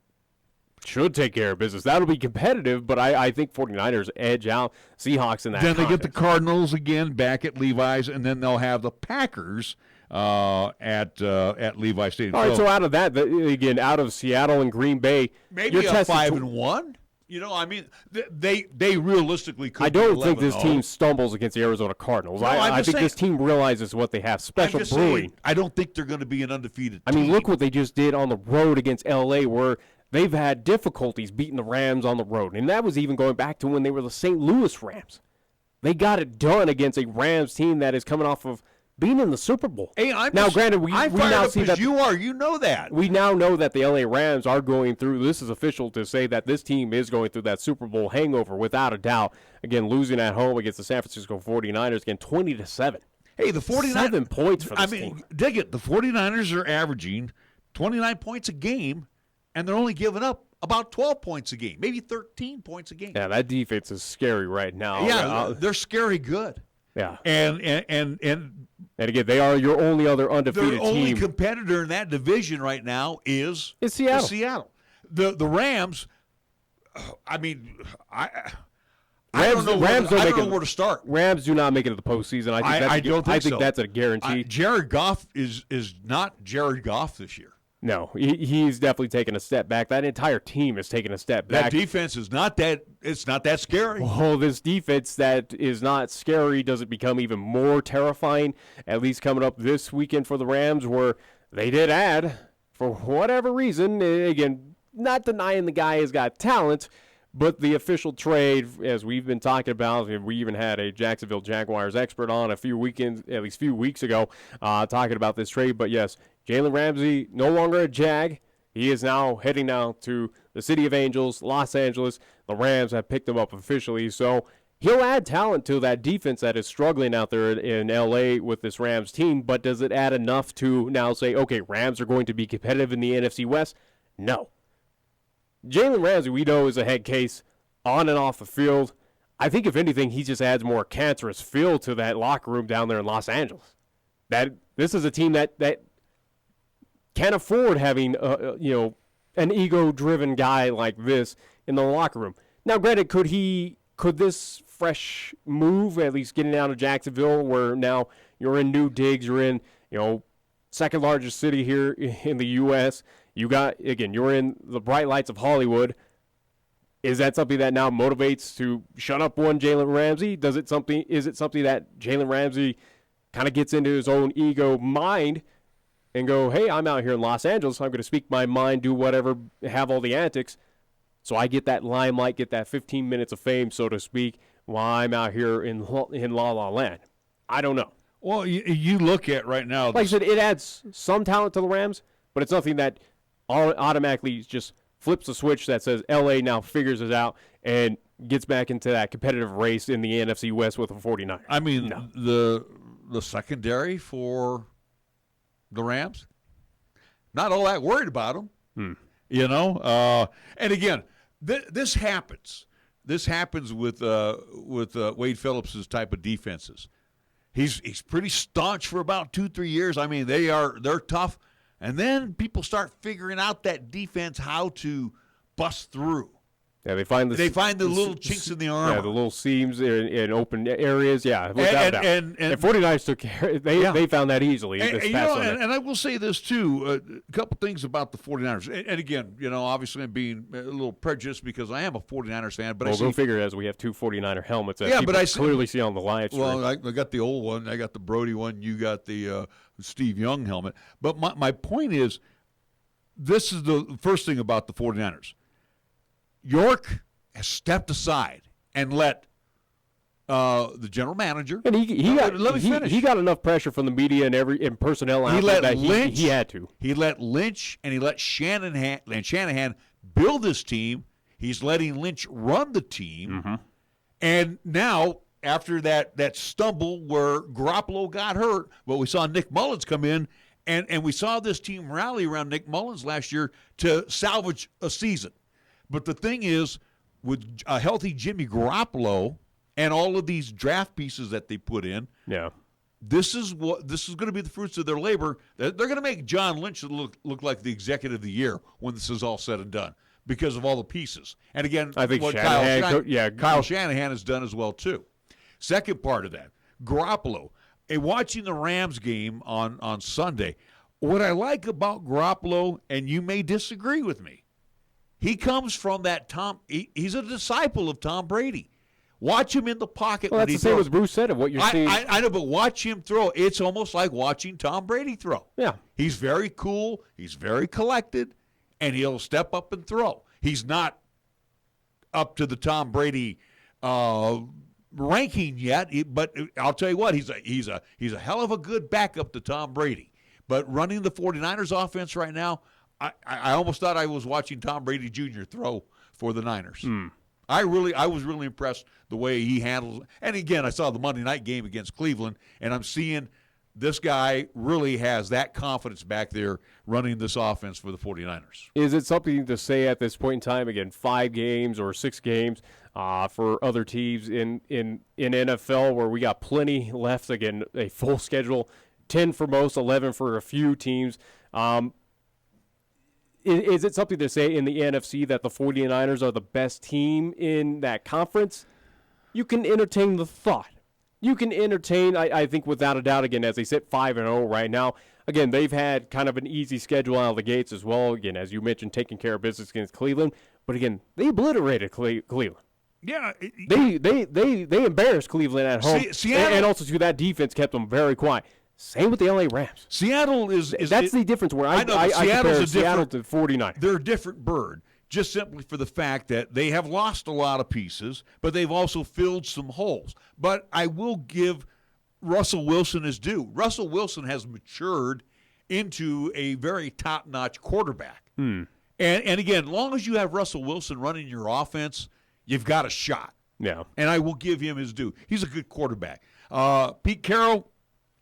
Should take care of business. That'll be competitive, but I think 49ers edge out Seahawks in that Then contest. they get the Cardinals again back at Levi's, and then they'll have the Packers at Levi's Stadium. All right, so out of that, again, out of Seattle and Green Bay, maybe a 5-1. They realistically could. I don't think this team stumbles against the Arizona Cardinals. No, I think this team realizes what they have. Special brewing. I don't think they're going to be an undefeated team. I mean, look what they just did on the road against LA, where they've had difficulties beating the Rams on the road. And that was even going back to when they were the St. Louis Rams. They got it done against a Rams team that is coming off of being in the Super Bowl. Hey, granted, we now see that you know that. We now know that the LA Rams are going through, this is official to say that this team is going through that Super Bowl hangover without a doubt. Again, losing at home against the San Francisco 49ers, again, 20-7. Hey, the 49ers. 7 points for this team. Dig it. The 49ers are averaging 29 points a game, and they're only giving up about 12 points a game, maybe 13 points a game. Yeah, that defense is scary right now. Yeah, they're scary good. Yeah. And again, they are your only other undefeated team. Their only competitor in that division right now is Seattle. The Rams, I mean, I don't know where to start. Rams do not make it to the postseason. I think that's a guarantee. Jared Goff is not Jared Goff this year. No, he's definitely taken a step back. That entire team is taking a step back. That defense is not that scary. Well, this defense that is not scary, does it become even more terrifying, at least coming up this weekend for the Rams, where they did add, for whatever reason, again, not denying the guy has got talent, but the official trade, as we've been talking about, and we even had a Jacksonville Jaguars expert on a few weeks ago, talking about this trade. But yes, Jalen Ramsey, no longer a Jag. He is now heading now to the City of Angels, Los Angeles. The Rams have picked him up officially. So he'll add talent to that defense that is struggling out there in L.A. with this Rams team. But does it add enough to now say, okay, Rams are going to be competitive in the NFC West? No. Jalen Ramsey, we know, is a head case on and off the field. I think, if anything, he just adds more cancerous feel to that locker room down there in Los Angeles. that this is a team that can't afford having an ego-driven guy like this in the locker room. Now, granted, could this fresh move, at least getting out of Jacksonville, where now you're in new digs, you're in second largest city here in the U.S. You're in the bright lights of Hollywood. Is that something that now motivates to shut up one Jalen Ramsey? Is it something that Jalen Ramsey kind of gets into his own ego mind and go, hey, I'm out here in Los Angeles, I'm going to speak my mind, do whatever, have all the antics, so I get that limelight, get that 15 minutes of fame, so to speak, while I'm out here in La La Land? I don't know. Well, you look at right now. Like I said, it adds some talent to the Rams, but it's nothing that automatically just flips a switch that says L.A. now figures it out and gets back into that competitive race in the NFC West with the 49ers. I mean, the secondary for the Rams, not all that worried about them. And again, this happens. This happens with Wade Phillips' type of defenses. He's pretty staunch for about 2-3 years. I mean, they're tough, and then people start figuring out that defense, how to bust through. Yeah, they find the little chinks in the armor. Yeah, the little seams in open areas. Yeah, without doubt. And 49ers took care. They found that easily this past Sunday. And I will say this too, a couple things about the 49ers. And again, obviously I'm being a little prejudiced because I am a 49ers fan. But go figure, as we have two 49er helmets that people clearly see on the live stream. Well, I got the old one. I got the Brody one. You got the Steve Young helmet. But my point is, this is the first thing about the 49ers. York has stepped aside and let the general manager. And he got enough pressure from the media and personnel out there that he had to. He let Lynch and he let Shanahan build this team. He's letting Lynch run the team. Mm-hmm. And now, after that stumble where Garoppolo got hurt, we saw Nick Mullins come in, and we saw this team rally around Nick Mullins last year to salvage a season. But the thing is, with a healthy Jimmy Garoppolo and all of these draft pieces that they put in, this is going to be the fruits of their labor. They're going to make John Lynch look like the executive of the year when this is all said and done because of all the pieces. And again, I think what Kyle Shanahan has done as well too. Second part of that, Garoppolo. Watching the Rams game on Sunday, what I like about Garoppolo, and you may disagree with me, he comes from that he's a disciple of Tom Brady. Watch him in the pocket. Well, that's the same as Bruce said of what you're seeing. I know, but watch him throw. It's almost like watching Tom Brady throw. Yeah. He's very cool. He's very collected, and he'll step up and throw. He's not up to the Tom Brady ranking yet, but I'll tell you what, he's a hell of a good backup to Tom Brady. But running the 49ers offense right now, I almost thought I was watching Tom Brady Jr. throw for the Niners. I was really impressed the way he handles it. And again, I saw the Monday night game against Cleveland, and I'm seeing this guy really has that confidence back there running this offense for the 49ers. Is it something to say at this point in time, again, 5 games or 6 games for other teams in NFL where we got plenty left, again, a full schedule, 10 for most, 11 for a few teams. Is it something to say in the NFC that the 49ers are the best team in that conference? You can entertain the thought. You can entertain, I think, without a doubt, again, as they sit 5-0 right now. Again, they've had kind of an easy schedule out of the gates as well. Again, as you mentioned, taking care of business against Cleveland. But again, they obliterated Cleveland. Yeah. They embarrassed Cleveland at home. Seattle, and also, too, that defense kept them very quiet. Same with the LA Rams. Seattle is that's the difference where I compare Seattle to 49. They're a different bird, just simply for the fact that they have lost a lot of pieces, but they've also filled some holes. But I will give Russell Wilson his due. Russell Wilson has matured into a very top-notch quarterback. And again, as long as you have Russell Wilson running your offense, you've got a shot. Yeah. And I will give him his due. He's a good quarterback. Pete Carroll,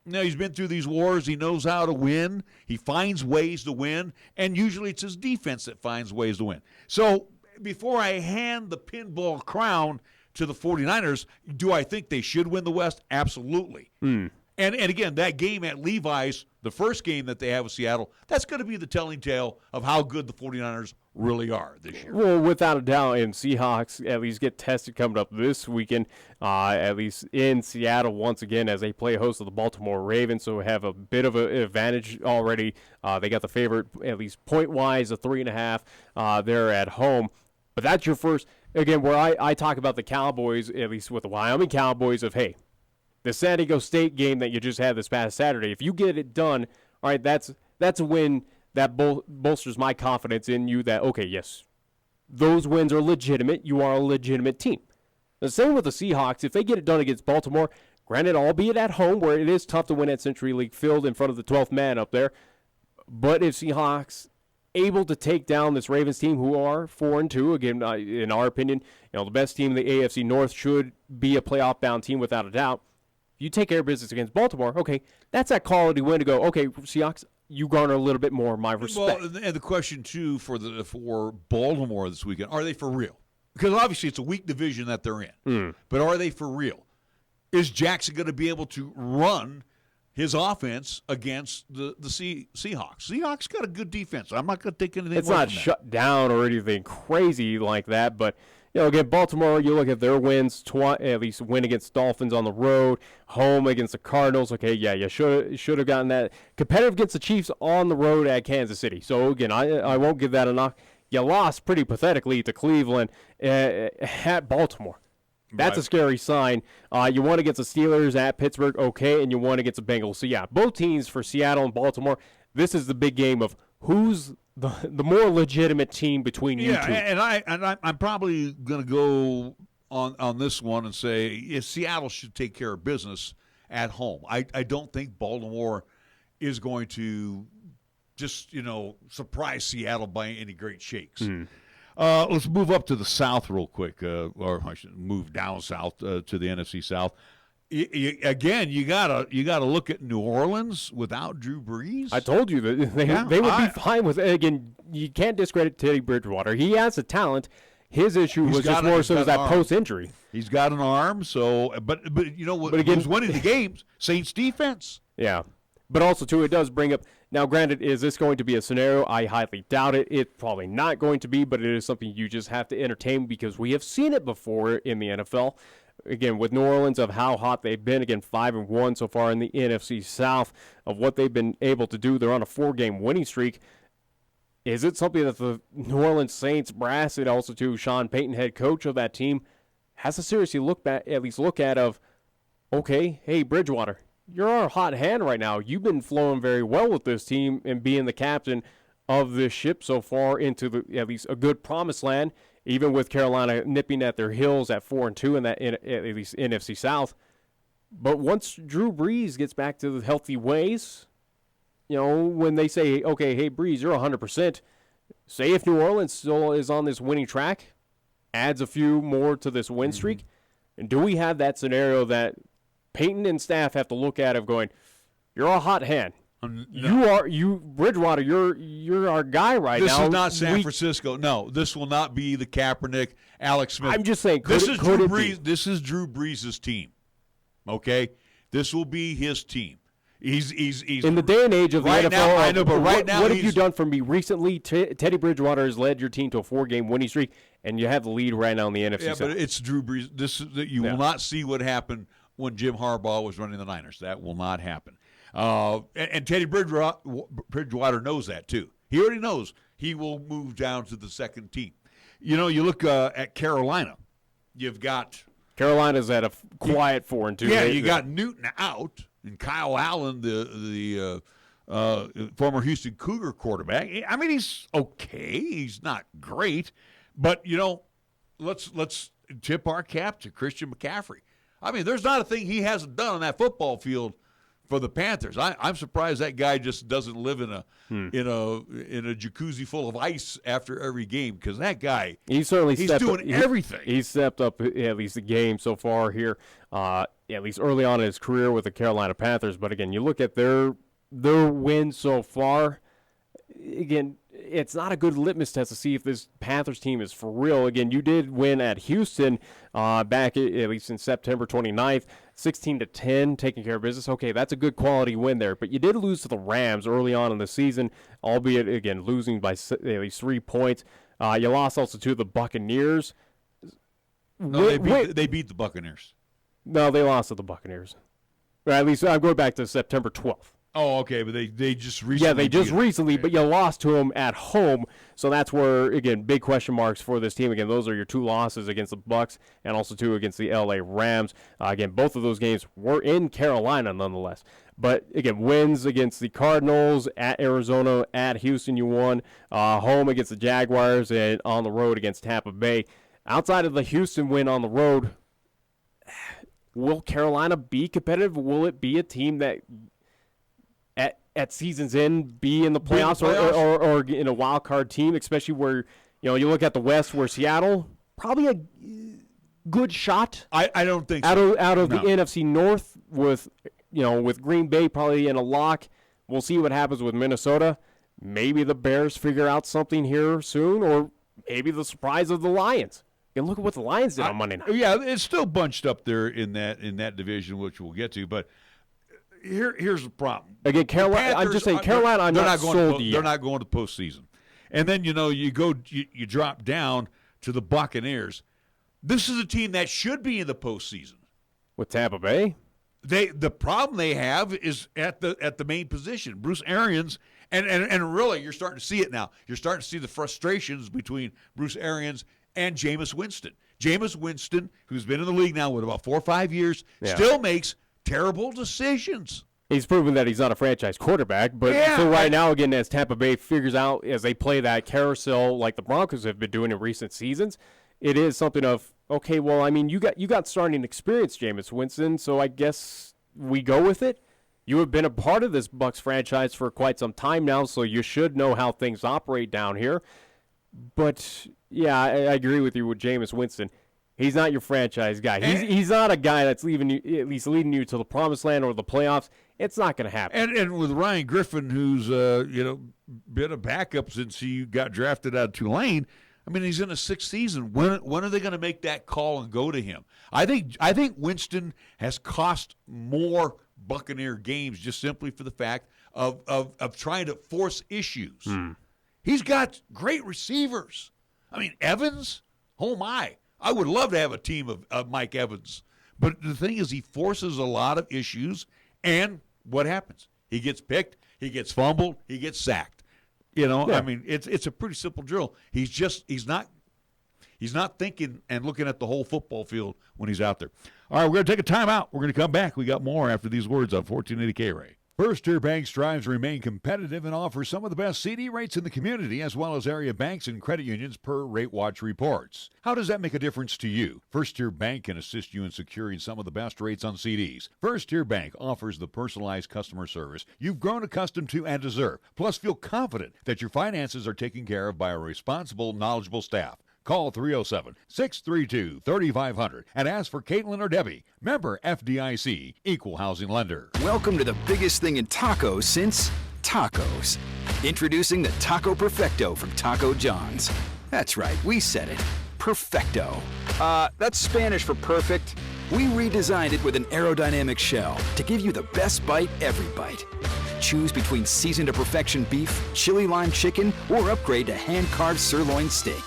he's been through these wars. He knows how to win. He finds ways to win, and usually it's his defense that finds ways to win. So before I hand the pinball crown to the 49ers, do I think they should win the West? Absolutely. And again, that game at Levi's, the first game that they have with Seattle, that's going to be the telling tale of how good the 49ers really are this year. Well, without a doubt, and Seahawks at least get tested coming up this weekend, at least in Seattle once again as they play host of the Baltimore Ravens, so have a bit of an advantage already. They got the favorite, at least point-wise, a 3.5 there at home. But that's your first, again, where I talk about the Cowboys, at least with the Wyoming Cowboys, of, hey, the San Diego State game that you just had this past Saturday, if you get it done, all right, that's a win that bolsters my confidence in you that, okay, yes, those wins are legitimate. You are a legitimate team. The same with the Seahawks. If they get it done against Baltimore, granted, albeit at home, where it is tough to win at Century League Field in front of the 12th man up there, but if Seahawks able to take down this Ravens team who are 4-2, again, in our opinion, the best team in the AFC North should be a playoff-bound team without a doubt. You take care of business against Baltimore, okay, that's that quality win to go, okay, Seahawks, you garner a little bit more of my respect. Well, and the question, too, for Baltimore this weekend, are they for real? Because obviously it's a weak division that they're in. But are they for real? Is Jackson going to be able to run his offense against the Seahawks? Seahawks got a good defense. I'm not going to take anything It's away not from that. shut down or anything crazy like that, but again, Baltimore, you look at their wins, at least win against Dolphins on the road, home against the Cardinals. Okay, yeah, you should have gotten that. Competitive against the Chiefs on the road at Kansas City. So, again, I won't give that a knock. You lost pretty pathetically to Cleveland at Baltimore. That's a scary sign. You won against the Steelers at Pittsburgh, okay, and you won against the Bengals. So, yeah, both teams for Seattle and Baltimore, this is the big game of who's the more legitimate team between you two. Yeah, and I'm probably going to go on this one and say Seattle should take care of business at home. I don't think Baltimore is going to just, surprise Seattle by any great shakes. Let's move up to the South real quick, or I should move down south to the NFC South. Again, you gotta look at New Orleans without Drew Brees. I told you that they would be fine with it. Again, you can't discredit Teddy Bridgewater. He has the talent. His issue was just more so that post-injury. He's got an arm, so but you know what? But again, who's winning the games? Saints defense. Yeah, but also too, it does bring up. Now, granted, is this going to be a scenario? I highly doubt it. It's probably not going to be, but it is something you just have to entertain because we have seen it before in the NFL. Again, with New Orleans, of how hot they've been, again, 5-1 so far in the NFC South, of what they've been able to do. They're on a 4-game winning streak. Is it something that the New Orleans Saints brass, and also to Sean Payton, head coach of that team, has to seriously look at of, okay, hey, Bridgewater, you're our hot hand right now. You've been flowing very well with this team and being the captain of this ship so far into at least a good promised land, even with Carolina nipping at their heels at 4-2 in that at least NFC South. But once Drew Brees gets back to the healthy ways, when they say, okay, hey, Brees, you're 100%, say if New Orleans still is on this winning track, adds a few more to this win streak, and do we have that scenario that Peyton and staff have to look at of going, you're a hot hand. No. Bridgewater, you're our guy right now. This is not San Francisco. No, this will not be the Kaepernick, Alex Smith. I'm just saying, This is Drew Brees' team. Okay? This will be his team. He's in the day and age of the NFL. Now, I know, but right now, what have you done for me recently? Teddy Bridgewater has led your team to a 4-game winning streak, and you have the lead right now in the NFC South. Yeah, but it's Drew Brees. You will not see what happened when Jim Harbaugh was running the Niners. That will not happen. And Teddy Bridgewater knows that, too. He already knows he will move down to the second team. You look at Carolina. You've got Carolina's at a quiet 4-2. Yeah, you got Newton out, and Kyle Allen, the former Houston Cougar quarterback. I mean, he's okay. He's not great, but let's tip our cap to Christian McCaffrey. I mean, there's not a thing he hasn't done on that football field for the Panthers. I'm surprised that guy just doesn't live in a jacuzzi full of ice after every game, because that guy he's doing everything. He's stepped up at least the game so far here, at least early on in his career with the Carolina Panthers. But again, you look at their win so far. Again, it's not a good litmus test to see if this Panthers team is for real. Again, you did win at Houston back at least in September 29th, 16-10, taking care of business. Okay, that's a good quality win there, but you did lose to the Rams early on in the season, albeit, again, losing by at least 3 points. You lost also to the Buccaneers. No, they beat the Buccaneers. No, they lost to the Buccaneers. Or at least I'm going back to September 12th. Oh, okay, but they just recently. Yeah, they just recently, but you lost to them at home, so that's where, again, big question marks for this team. Again, those are your 2 losses against the Bucs and also 2 against the LA Rams. Again, both of those games were in Carolina nonetheless. But, again, wins against the Cardinals, at Arizona, at Houston you won, home against the Jaguars, and on the road against Tampa Bay. Outside of the Houston win on the road, will Carolina be competitive? Will it be a team that at season's end be in the playoffs, or in a wild card team, especially where, you look at the West where Seattle, probably a good shot. I don't think out of the NFC North with Green Bay probably in a lock. We'll see what happens with Minnesota. Maybe the Bears figure out something here soon, or maybe the surprise of the Lions. And look at what the Lions did on Monday night. Yeah, it's still bunched up there in that division, which we'll get to. But here's the problem. Again, Carolina. I'm just saying, Carolina. I'm not sold yet. They're not going to the postseason. And then you drop down to the Buccaneers. This is a team that should be in the postseason. With Tampa Bay. The problem they have is at the main position. Bruce Arians, and really you're starting to see it now. You're starting to see the frustrations between Bruce Arians and Jameis Winston. Jameis Winston, who's been in the league now with about 4 or 5 years, still makes terrible decisions. He's proven that he's not a franchise quarterback, but so right now, again, as Tampa Bay figures out, as they play that carousel like the Broncos have been doing in recent seasons, it is something of, okay, well, I mean, you got starting experience, Jameis Winston, so I guess we go with it. You have been a part of this Bucs franchise for quite some time now, so you should know how things operate down here. But, yeah, I agree with you with Jameis Winston. He's not your franchise guy. He's not a guy that's leading you to the promised land or the playoffs. It's not going to happen. And with Ryan Griffin, who's been a backup since he got drafted out of Tulane, I mean, he's in his 6th season. When are they going to make that call and go to him? I think Winston has cost more Buccaneer games just simply for the fact of trying to force issues. He's got great receivers. I mean, Evans, oh my. I would love to have a team of Mike Evans. But the thing is, he forces a lot of issues, and what happens? He gets picked, he gets fumbled, he gets sacked. I mean, it's a pretty simple drill. He's not thinking and looking at the whole football field when he's out there. All right, we're going to take a timeout. We're going to come back. We got more after these words on 1480 KRAE. First Tier Bank strives to remain competitive and offers some of the best CD rates in the community, as well as area banks and credit unions per Rate Watch reports. How does that make a difference to you? First Tier Bank can assist you in securing some of the best rates on CDs. First Tier Bank offers the personalized customer service you've grown accustomed to and deserve. Plus, feel confident that your finances are taken care of by a responsible, knowledgeable staff. Call 307-632-3500 and ask for Caitlin or Debbie. Member FDIC, Equal Housing Lender. Welcome to the biggest thing in tacos since tacos. Introducing the Taco Perfecto from Taco John's. That's right, we said it. Perfecto. That's Spanish for perfect. We redesigned it with an aerodynamic shell to give you the best bite every bite. Choose between seasoned to perfection beef, chili lime chicken, or upgrade to hand-carved sirloin steak.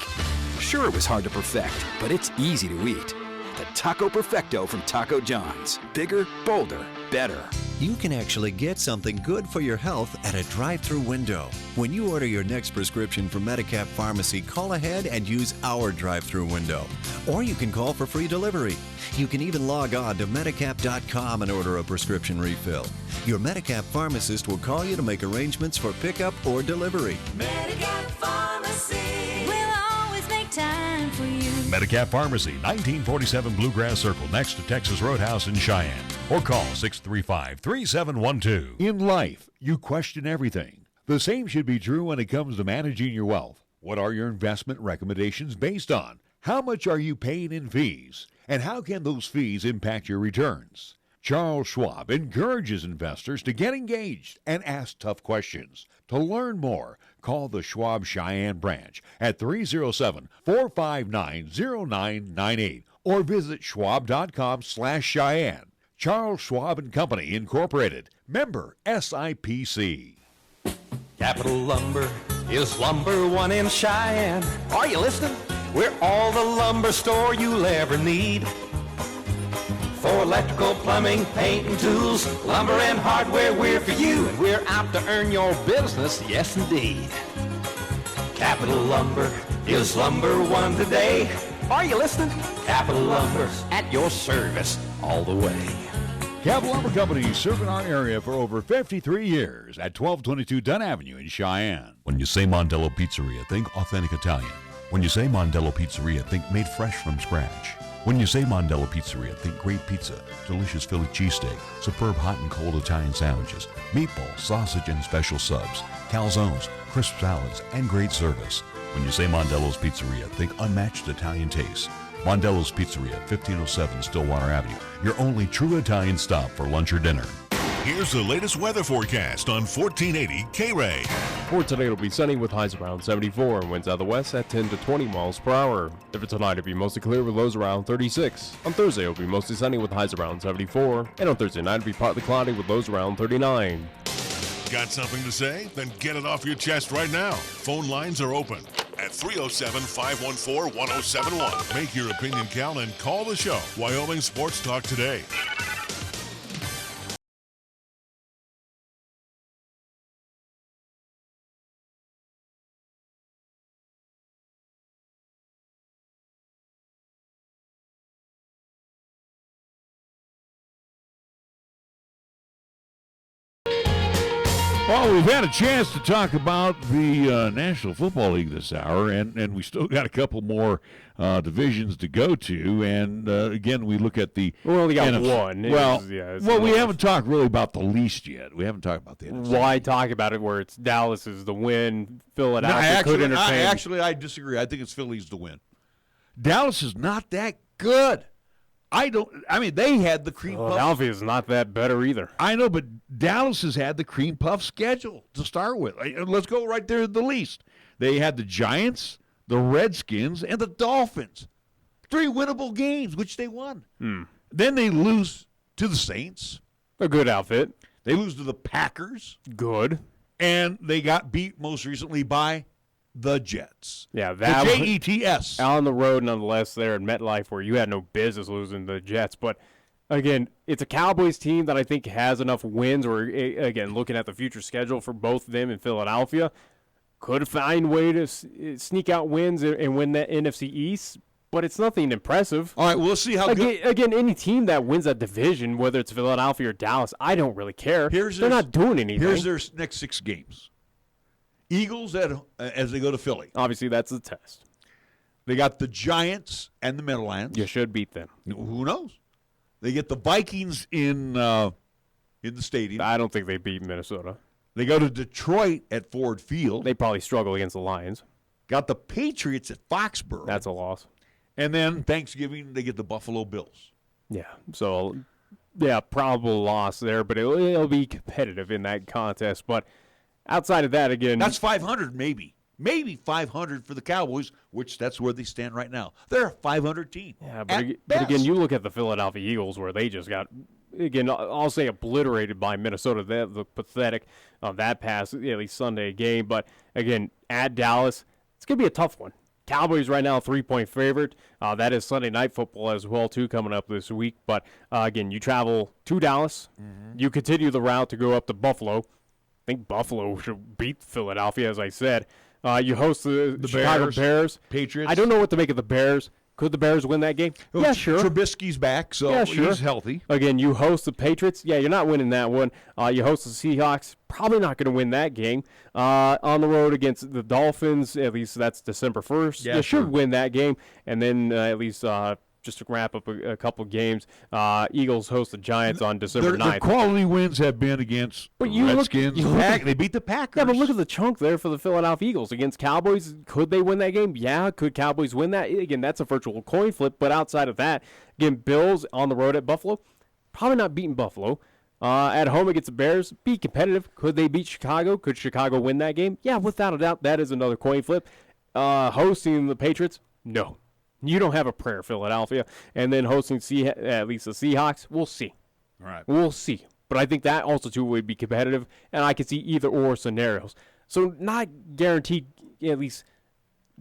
Sure, it was hard to perfect, but it's easy to eat. The Taco Perfecto from Taco John's. Bigger, bolder, better. You can actually get something good for your health at a drive-thru window. When you order your next prescription from Medicap Pharmacy, call ahead and use our drive-thru window. Or you can call for free delivery. You can even log on to Medicap.com and order a prescription refill. Your Medicap pharmacist will call you to make arrangements for pickup or delivery. Medicap Pharmacy. We'll always make time for you. Medicap Pharmacy, 1947 Bluegrass Circle, next to Texas Roadhouse in Cheyenne. Or call 635-3712. In life, you question everything. The same should be true when it comes to managing your wealth. What are your investment recommendations based on? How much are you paying in fees? And how can those fees impact your returns? Charles Schwab encourages investors to get engaged and ask tough questions. To learn more, call the Schwab Cheyenne branch at 307-459-0998 or visit schwab.com/Cheyenne. Charles Schwab and Company, Incorporated. Member SIPC. Capital Lumber is lumber one in Cheyenne. Are you listening? We're all the lumber store you'll ever need. For electrical, plumbing, paint, and tools, lumber and hardware, we're for you. And we're out to earn your business, yes indeed. Capital Lumber is lumber one today. Are you listening? Capital Lumber's at your service all the way. Capital Lumber Company, serving our area for over 53 years at 1222 Dunn Avenue in Cheyenne. When you say Mondello Pizzeria, think authentic Italian. When you say Mondello Pizzeria, think made fresh from scratch. When you say Mondello Pizzeria, think great pizza, delicious Philly cheesesteak, superb hot and cold Italian sandwiches, meatballs, sausage, and special subs, calzones, crisp salads, and great service. When you say Mondello's Pizzeria, think unmatched Italian taste. Mondello's Pizzeria, 1507 Stillwater Avenue, your only true Italian stop for lunch or dinner. Here's the latest weather forecast on 1480 KRAE. For today, it'll be sunny with highs around 74 and winds out of the west at 10 to 20 miles per hour. For tonight, it'll be mostly clear with lows around 36. On Thursday, it'll be mostly sunny with highs around 74. And on Thursday night, it'll be partly cloudy with lows around 39. Got something to say? Then get it off your chest right now. Phone lines are open at 307-514-1071. Make your opinion count and call the show. Wyoming Sports Talk today. Well, we've had a chance to talk about the National Football League this hour, and we still got a couple more divisions to go to. And again, we look at the we only got NFC. one. We haven't talked really about the least yet. We haven't talked about the NFC. Why talk about it where it's Dallas is the win, Philadelphia could entertain? I disagree. I think it's Philly's the win. Dallas is not that good. They had the cream puff. Philadelphia is not that better either. I know, but Dallas has had the cream puff schedule to start with. Let's go right there to the least. They had the Giants, the Redskins, and the Dolphins. 3 winnable games, which they won. Then they lose to the Saints. A good outfit. They lose to the Packers. Good. And they got beat most recently by the Jets. Yeah, that the Jets. On the road, nonetheless, there in MetLife, where you had no business losing the Jets. But, again, it's a Cowboys team that I think has enough wins, or, again, looking at the future schedule for both them and Philadelphia, could find a way to sneak out wins and win that NFC East. But it's nothing impressive. All right, we'll see how good. Again, any team that wins that division, whether it's Philadelphia or Dallas, I don't really care. They're not doing anything. Here's their next 6 games. Eagles as they go to Philly. Obviously, that's the test. They got the Giants and the Meadowlands. You should beat them. Who knows? They get the Vikings in the stadium. I don't think they beat Minnesota. They go to Detroit at Ford Field. They probably struggle against the Lions. Got the Patriots at Foxborough. That's a loss. And then Thanksgiving, they get the Buffalo Bills. Yeah, so, probable loss there, but it'll be competitive in that contest. But outside of that, again, that's 500 maybe 500 for the Cowboys, which that's where they stand right now. They're a 500 team. Yeah, but again, you look at the Philadelphia Eagles where they just got, again, I'll say obliterated by Minnesota. The pathetic that past at least Sunday game. But again, at Dallas, it's gonna be a tough one. Cowboys right now 3-point favorite. That is Sunday Night Football as well too coming up this week. But again, you travel to Dallas. Mm-hmm. You continue the route to go up to Buffalo. I think Buffalo should beat Philadelphia, as I said. You host the Chicago Bears. Patriots. I don't know what to make of the Bears. Could the Bears win that game? Well, yeah, sure. Trubisky's back, so he's healthy. Again, you host the Patriots. Yeah, you're not winning that one. You host the Seahawks. Probably not going to win that game. On the road against the Dolphins, at least that's December 1st. Yeah, you should win that game. And then at least just to wrap up a couple games, Eagles host the Giants on December 9th. Their quality wins have been against the Redskins. They beat the Packers. Yeah, but look at the chunk there for the Philadelphia Eagles against Cowboys. Could they win that game? Yeah. Could Cowboys win that? Again, that's a virtual coin flip. But outside of that, again, Bills on the road at Buffalo, probably not beating Buffalo. At home against the Bears, be competitive. Could they beat Chicago? Could Chicago win that game? Yeah, without a doubt, that is another coin flip. Hosting the Patriots? No. You don't have a prayer, Philadelphia. And then hosting at least the Seahawks? We'll see. All right. We'll see. But I think that also, too, would be competitive, and I could see either-or scenarios. So not guaranteed, at least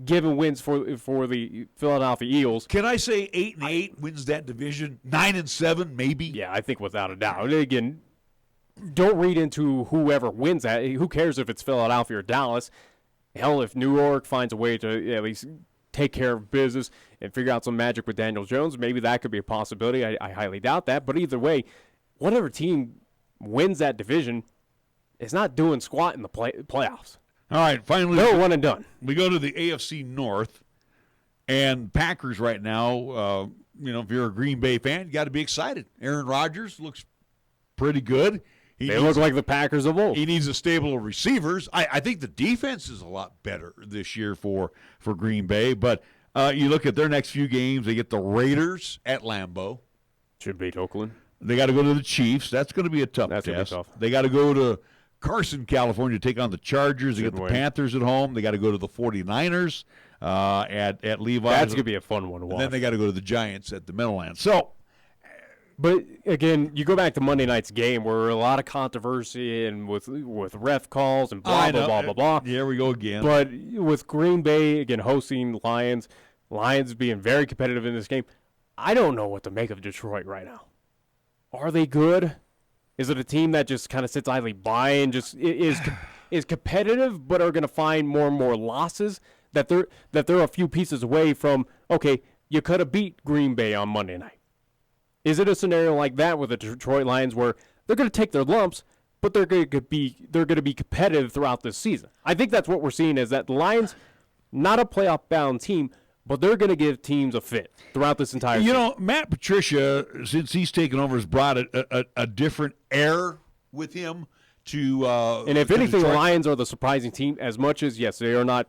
given wins for the Philadelphia Eagles. Can I say 8-8 wins that division? 9-7 maybe? Yeah, I think without a doubt. Again, don't read into whoever wins that. Who cares if it's Philadelphia or Dallas? Hell, if New York finds a way to at least take care of business and figure out some magic with Daniel Jones, maybe that could be a possibility. I highly doubt that. But either way, whatever team wins that division is not doing squat in the playoffs. All right, finally. They're one and done. We go to the AFC North, and Packers right now, if you're a Green Bay fan, you got to be excited. Aaron Rodgers looks pretty good. They look like the Packers of old. He needs a stable of receivers. I think the defense is a lot better this year for Green Bay, but you look at their next few games, they get the Raiders at Lambeau. Should beat Oakland. They got to go to the Chiefs. That's going to be a tough test. Gonna be tough. They got to go to Carson, California, to take on the Chargers. They get the Panthers at home. They got to go to the 49ers at Levi's. That's going to be a fun one to watch. And then they got to go to the Giants at the Meadowlands. So, but again, you go back to Monday night's game where a lot of controversy and with ref calls and blah, blah, blah. Here we go again. But with Green Bay, again, hosting Lions being very competitive in this game, I don't know what to make of Detroit right now. Are they good? Is it a team that just kind of sits idly by and just is competitive, but are going to find more and more losses? That they're a few pieces away from, okay, you could have beat Green Bay on Monday night. Is it a scenario like that with the Detroit Lions where they're going to take their lumps, but they're going to be competitive throughout this season? I think that's what we're seeing is that the Lions, not a playoff-bound team, but they're going to give teams a fit throughout this entire season. Matt Patricia, since he's taken over, has brought a different air with him to and if anything, Detroit. the Lions are the surprising team as much as, yes, they are not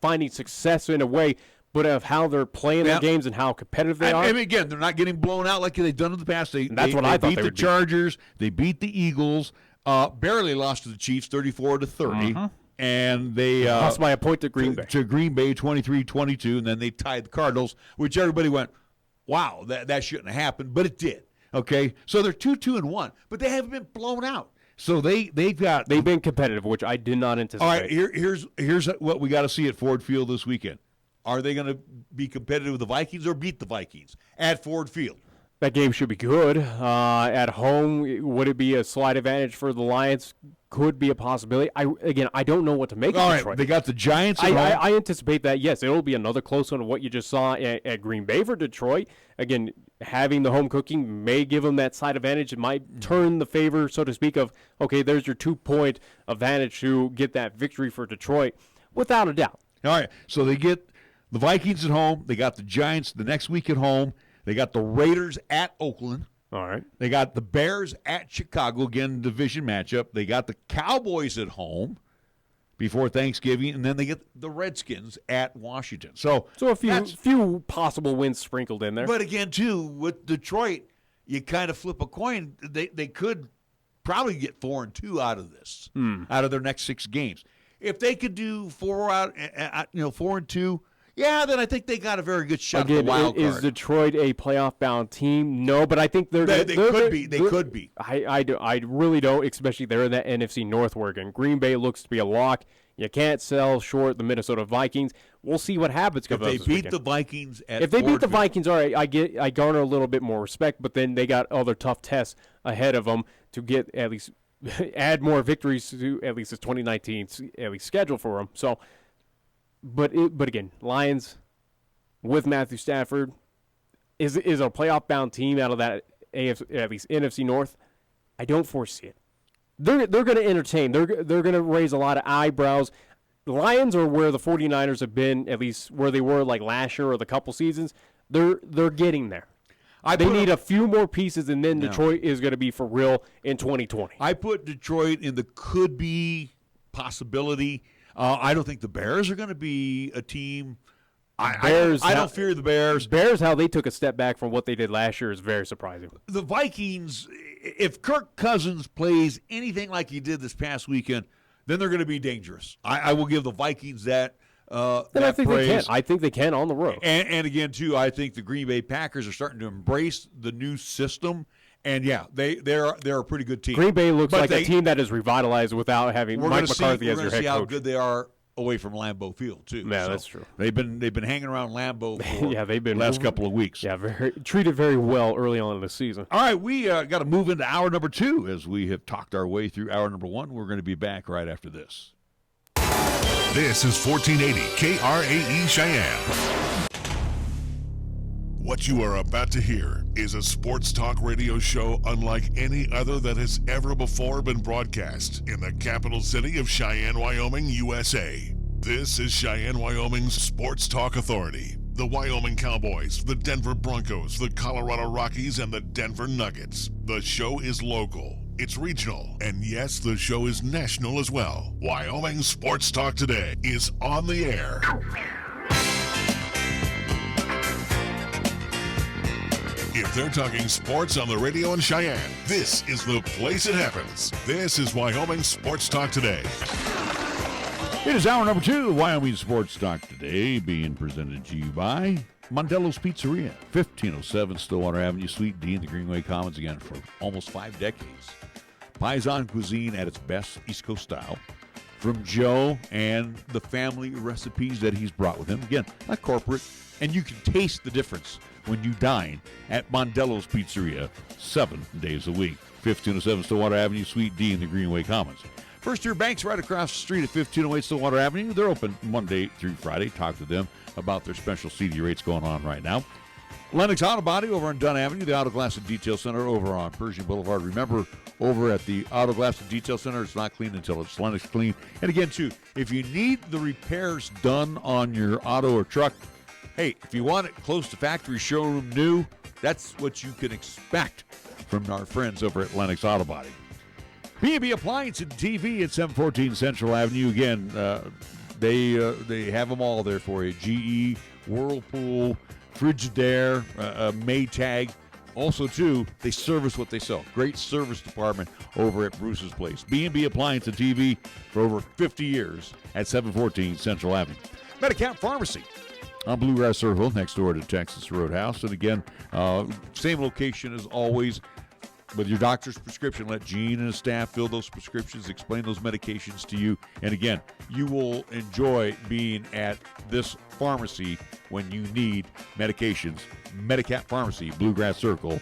finding success in a way, but of how they're playing their games and how competitive they are. And again, they're not getting blown out like they've done in the past. I thought they beat the Chargers. They beat the Eagles. Barely lost to the Chiefs 34-30. And they lost by a point to Green Bay. To Green Bay 23-22, and then they tied the Cardinals, which everybody went, wow, that shouldn't have happened, but it did. Okay? So they're 2-2-1, but they haven't been blown out. So they've been competitive, which I did not anticipate. All right, here's what we got to see at Ford Field this weekend. Are they going to be competitive with the Vikings or beat the Vikings at Ford Field? That game should be good. At home, would it be a slight advantage for the Lions? Could be a possibility. I don't know what to make of Detroit. Right, they got the Giants at home. I anticipate that, yes, it will be another close one to what you just saw at Green Bay for Detroit. Again, having the home cooking may give them that side advantage. It might turn the favor, so to speak, of, okay, there's your 2-point advantage to get that victory for Detroit, without a doubt. All right, so they get the Vikings at home. They got the Giants the next week at home. They got the Raiders at Oakland. All right. They got the Bears at Chicago, again, division matchup. They got the Cowboys at home before Thanksgiving, and then they get the Redskins at Washington. So a few possible wins sprinkled in there. But again, too, with Detroit, you kind of flip a coin. They could probably get 4-2 out of this, out of their next 6 games. If they could do 4-2. Yeah, then I think they got a very good shot at the wild card. Is Detroit a playoff-bound team? No, but I think they could be. They could be. I really don't, especially they're in that NFC North where, again, Green Bay looks to be a lock. You can't sell short the Minnesota Vikings. We'll see what happens. If they beat the Vikings at If they beat the Vikings, all right, I garner a little bit more respect, but then they got other tough tests ahead of them to get at least add more victories to at least the 2019 at least schedule for them. So. But again, Lions with Matthew Stafford is a playoff-bound team out of that at least NFC North. I don't foresee it. They're going to entertain. They're going to raise a lot of eyebrows. The Lions are where the 49ers have been, at least where they were like last year or the couple seasons. They're getting there. They need a few more pieces, and then Detroit is going to be for real in 2020. I put Detroit in the could-be possibility. I don't think the Bears are going to be a team I don't fear the Bears. Bears, how they took a step back from what they did last year is very surprising. The Vikings, if Kirk Cousins plays anything like he did this past weekend, then they're going to be dangerous. I will give the Vikings that. I think praise. they can. I think they can on the road. And again, too, I think the Green Bay Packers are starting to embrace the new system. And yeah, they're a pretty good team. Green Bay looks like a team that is revitalized without having Mike McCarthy as your head coach. We're going to see how good they are away from Lambeau Field too. Yeah, that's true. They've been hanging around Lambeau for they've been last couple of weeks. Yeah, treated very well early on in the season. All right, we got to move into hour number 2 as we have talked our way through hour number 1. We're going to be back right after this. This is 1480 KRAE Cheyenne. What you are about to hear is a sports talk radio show unlike any other that has ever before been broadcast in the capital city of Cheyenne, Wyoming, USA. This is Cheyenne, Wyoming's Sports Talk Authority. The Wyoming Cowboys, the Denver Broncos, the Colorado Rockies, and the Denver Nuggets. The show is local, it's regional, and yes, the show is national as well. Wyoming Sports Talk Today is on the air. If they're talking sports on the radio in Cheyenne, this is the place it happens. This is Wyoming Sports Talk Today. It is hour number 2 of Wyoming Sports Talk Today, being presented to you by Mondello's Pizzeria, 1507 Stillwater Avenue, Suite D in the Greenway Commons, again for almost 5 decades. Paisan cuisine at its best, East Coast style, from Joe and the family recipes that he's brought with him. Again, not corporate, and you can taste the difference when you dine at Mondello's Pizzeria 7 days a week. 1507 Stillwater Avenue, Suite D in the Greenway Commons. First Year Bank's right across the street at 1508 Stillwater Avenue. They're open Monday through Friday. Talk to them about their special CD rates going on right now. Lennox Auto Body over on Dunn Avenue, the Auto Glass and Detail Center over on Pershing Boulevard. Remember, over at the Auto Glass and Detail Center, it's not clean until it's Lennox clean. And again, too, if you need the repairs done on your auto or truck, hey, if you want it close to factory showroom new, that's what you can expect from our friends over at Lennox Auto Body. B&B Appliance and TV at 714 Central Avenue. Again, they have them all there for you. GE, Whirlpool, Frigidaire, Maytag. Also, too, they service what they sell. Great service department over at Bruce's Place. B&B Appliance and TV for over 50 years at 714 Central Avenue. Medicap Pharmacy on Bluegrass Circle, next door to Texas Roadhouse. And again, same location as always. With your doctor's prescription, let Gene and his staff fill those prescriptions, explain those medications to you. And again, you will enjoy being at this pharmacy when you need medications. Medicap Pharmacy, Bluegrass Circle,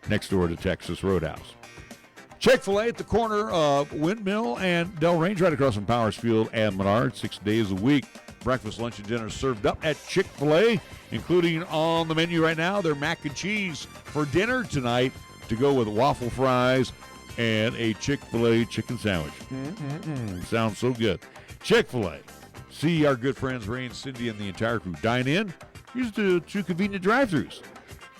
next door to Texas Roadhouse. Chick-fil-A at the corner of Windmill and Delrange, right across from Powers Field and Menard, 6 days a week. Breakfast, lunch, and dinner served up at Chick-fil-A, including on the menu right now their mac and cheese for dinner tonight, to go with waffle fries and a Chick-fil-A chicken sandwich. Sounds so good. Chick-fil-A. See our good friends Ray and Cindy and the entire crew dine in. Use the 2 convenient drive-thrus.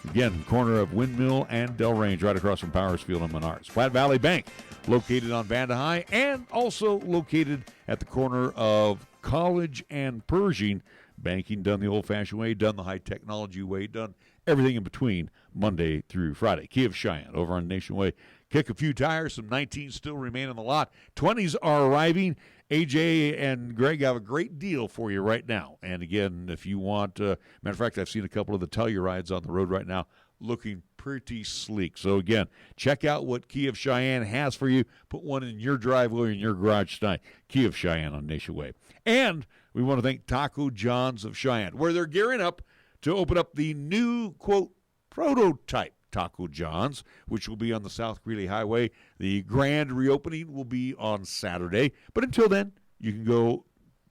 Again, corner of Windmill and Delrange, right across from Powers Field and Menards. Platte Valley Bank, located on Vanda High and also located at the corner of College and Pershing. Banking done the old-fashioned way, done the high-technology way, done everything in between, Monday through Friday. Key of Cheyenne over on Nation Way. Kick a few tires. Some 19s still remain on the lot. 20s are arriving. AJ and Greg have a great deal for you right now. And again, if you want, matter of fact, I've seen a couple of the Tellurides on the road right now looking pretty sleek. So again, check out what Key of Cheyenne has for you. Put one in your driveway or in your garage tonight. Key of Cheyenne on Nation Way. And we want to thank Taco John's of Cheyenne, where they're gearing up to open up the new, quote, prototype Taco John's, which will be on the South Greeley Highway. The grand reopening will be on Saturday. But until then, you can go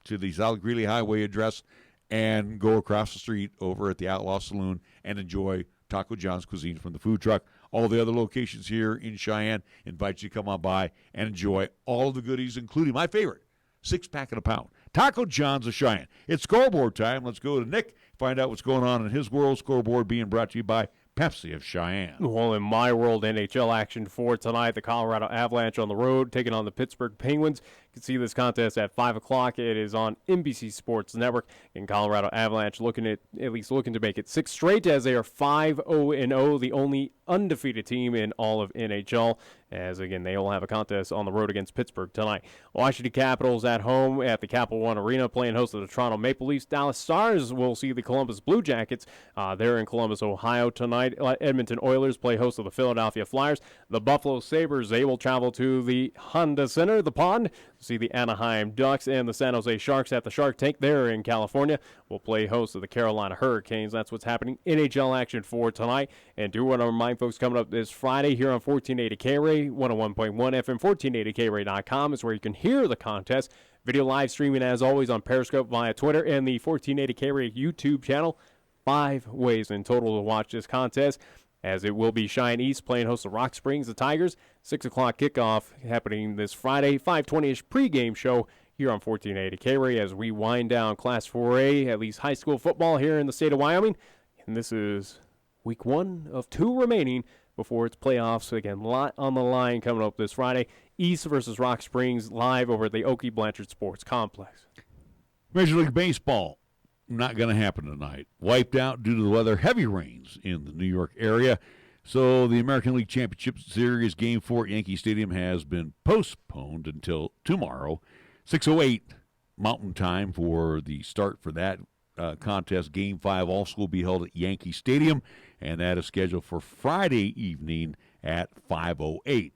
to the South Greeley Highway address and go across the street over at the Outlaw Saloon and enjoy Taco John's cuisine from the food truck. All the other locations here in Cheyenne invite you to come on by and enjoy all of the goodies, including my favorite, 6-pack and a pound. Taco John's of Cheyenne. It's scoreboard time. Let's go to Nick, find out what's going on in his world. Scoreboard being brought to you by Pepsi of Cheyenne. Well, in my world, NHL action for tonight, the Colorado Avalanche on the road taking on the Pittsburgh Penguins. You can see this contest at 5 o'clock. It is on NBC Sports Network. And Colorado Avalanche looking to make it 6 straight as they are 5-0-0, the only undefeated team in all of NHL. As, again, they will have a contest on the road against Pittsburgh tonight. Washington Capitals at home at the Capital One Arena playing host to the Toronto Maple Leafs. Dallas Stars will see the Columbus Blue Jackets. They're in Columbus, Ohio tonight. Edmonton Oilers play host to the Philadelphia Flyers. The Buffalo Sabres, they will travel to the Honda Center, the Pond, to see the Anaheim Ducks. And the San Jose Sharks at the Shark Tank. They're in California. Will play host to the Carolina Hurricanes. That's what's happening. NHL action for tonight. And do want to remind folks, coming up this Friday here on 1480 KRAE, 101.1 FM, 1480KRAE.com is where you can hear the contest. Video live streaming, as always, on Periscope, via Twitter, and the 1480 KRAE YouTube channel. 5 ways in total to watch this contest, as it will be Cheyenne East playing host to Rock Springs, the Tigers. 6 o'clock kickoff happening this Friday. 5:20-ish pregame show here on 1480 KRAE as we wind down Class 4A, at least high school football here in the state of Wyoming. And this is week 1 of 2 remaining before its playoffs. Again, a lot on the line coming up this Friday. East versus Rock Springs live over at the Okie Blanchard Sports Complex. Major League Baseball, not going to happen tonight. Wiped out due to the weather, heavy rains in the New York area. So the American League Championship Series Game 4 at Yankee Stadium has been postponed until tomorrow. 6:08 Mountain Time for the start for that contest. Game 5 also will be held at Yankee Stadium, and that is scheduled for Friday evening at 5:08.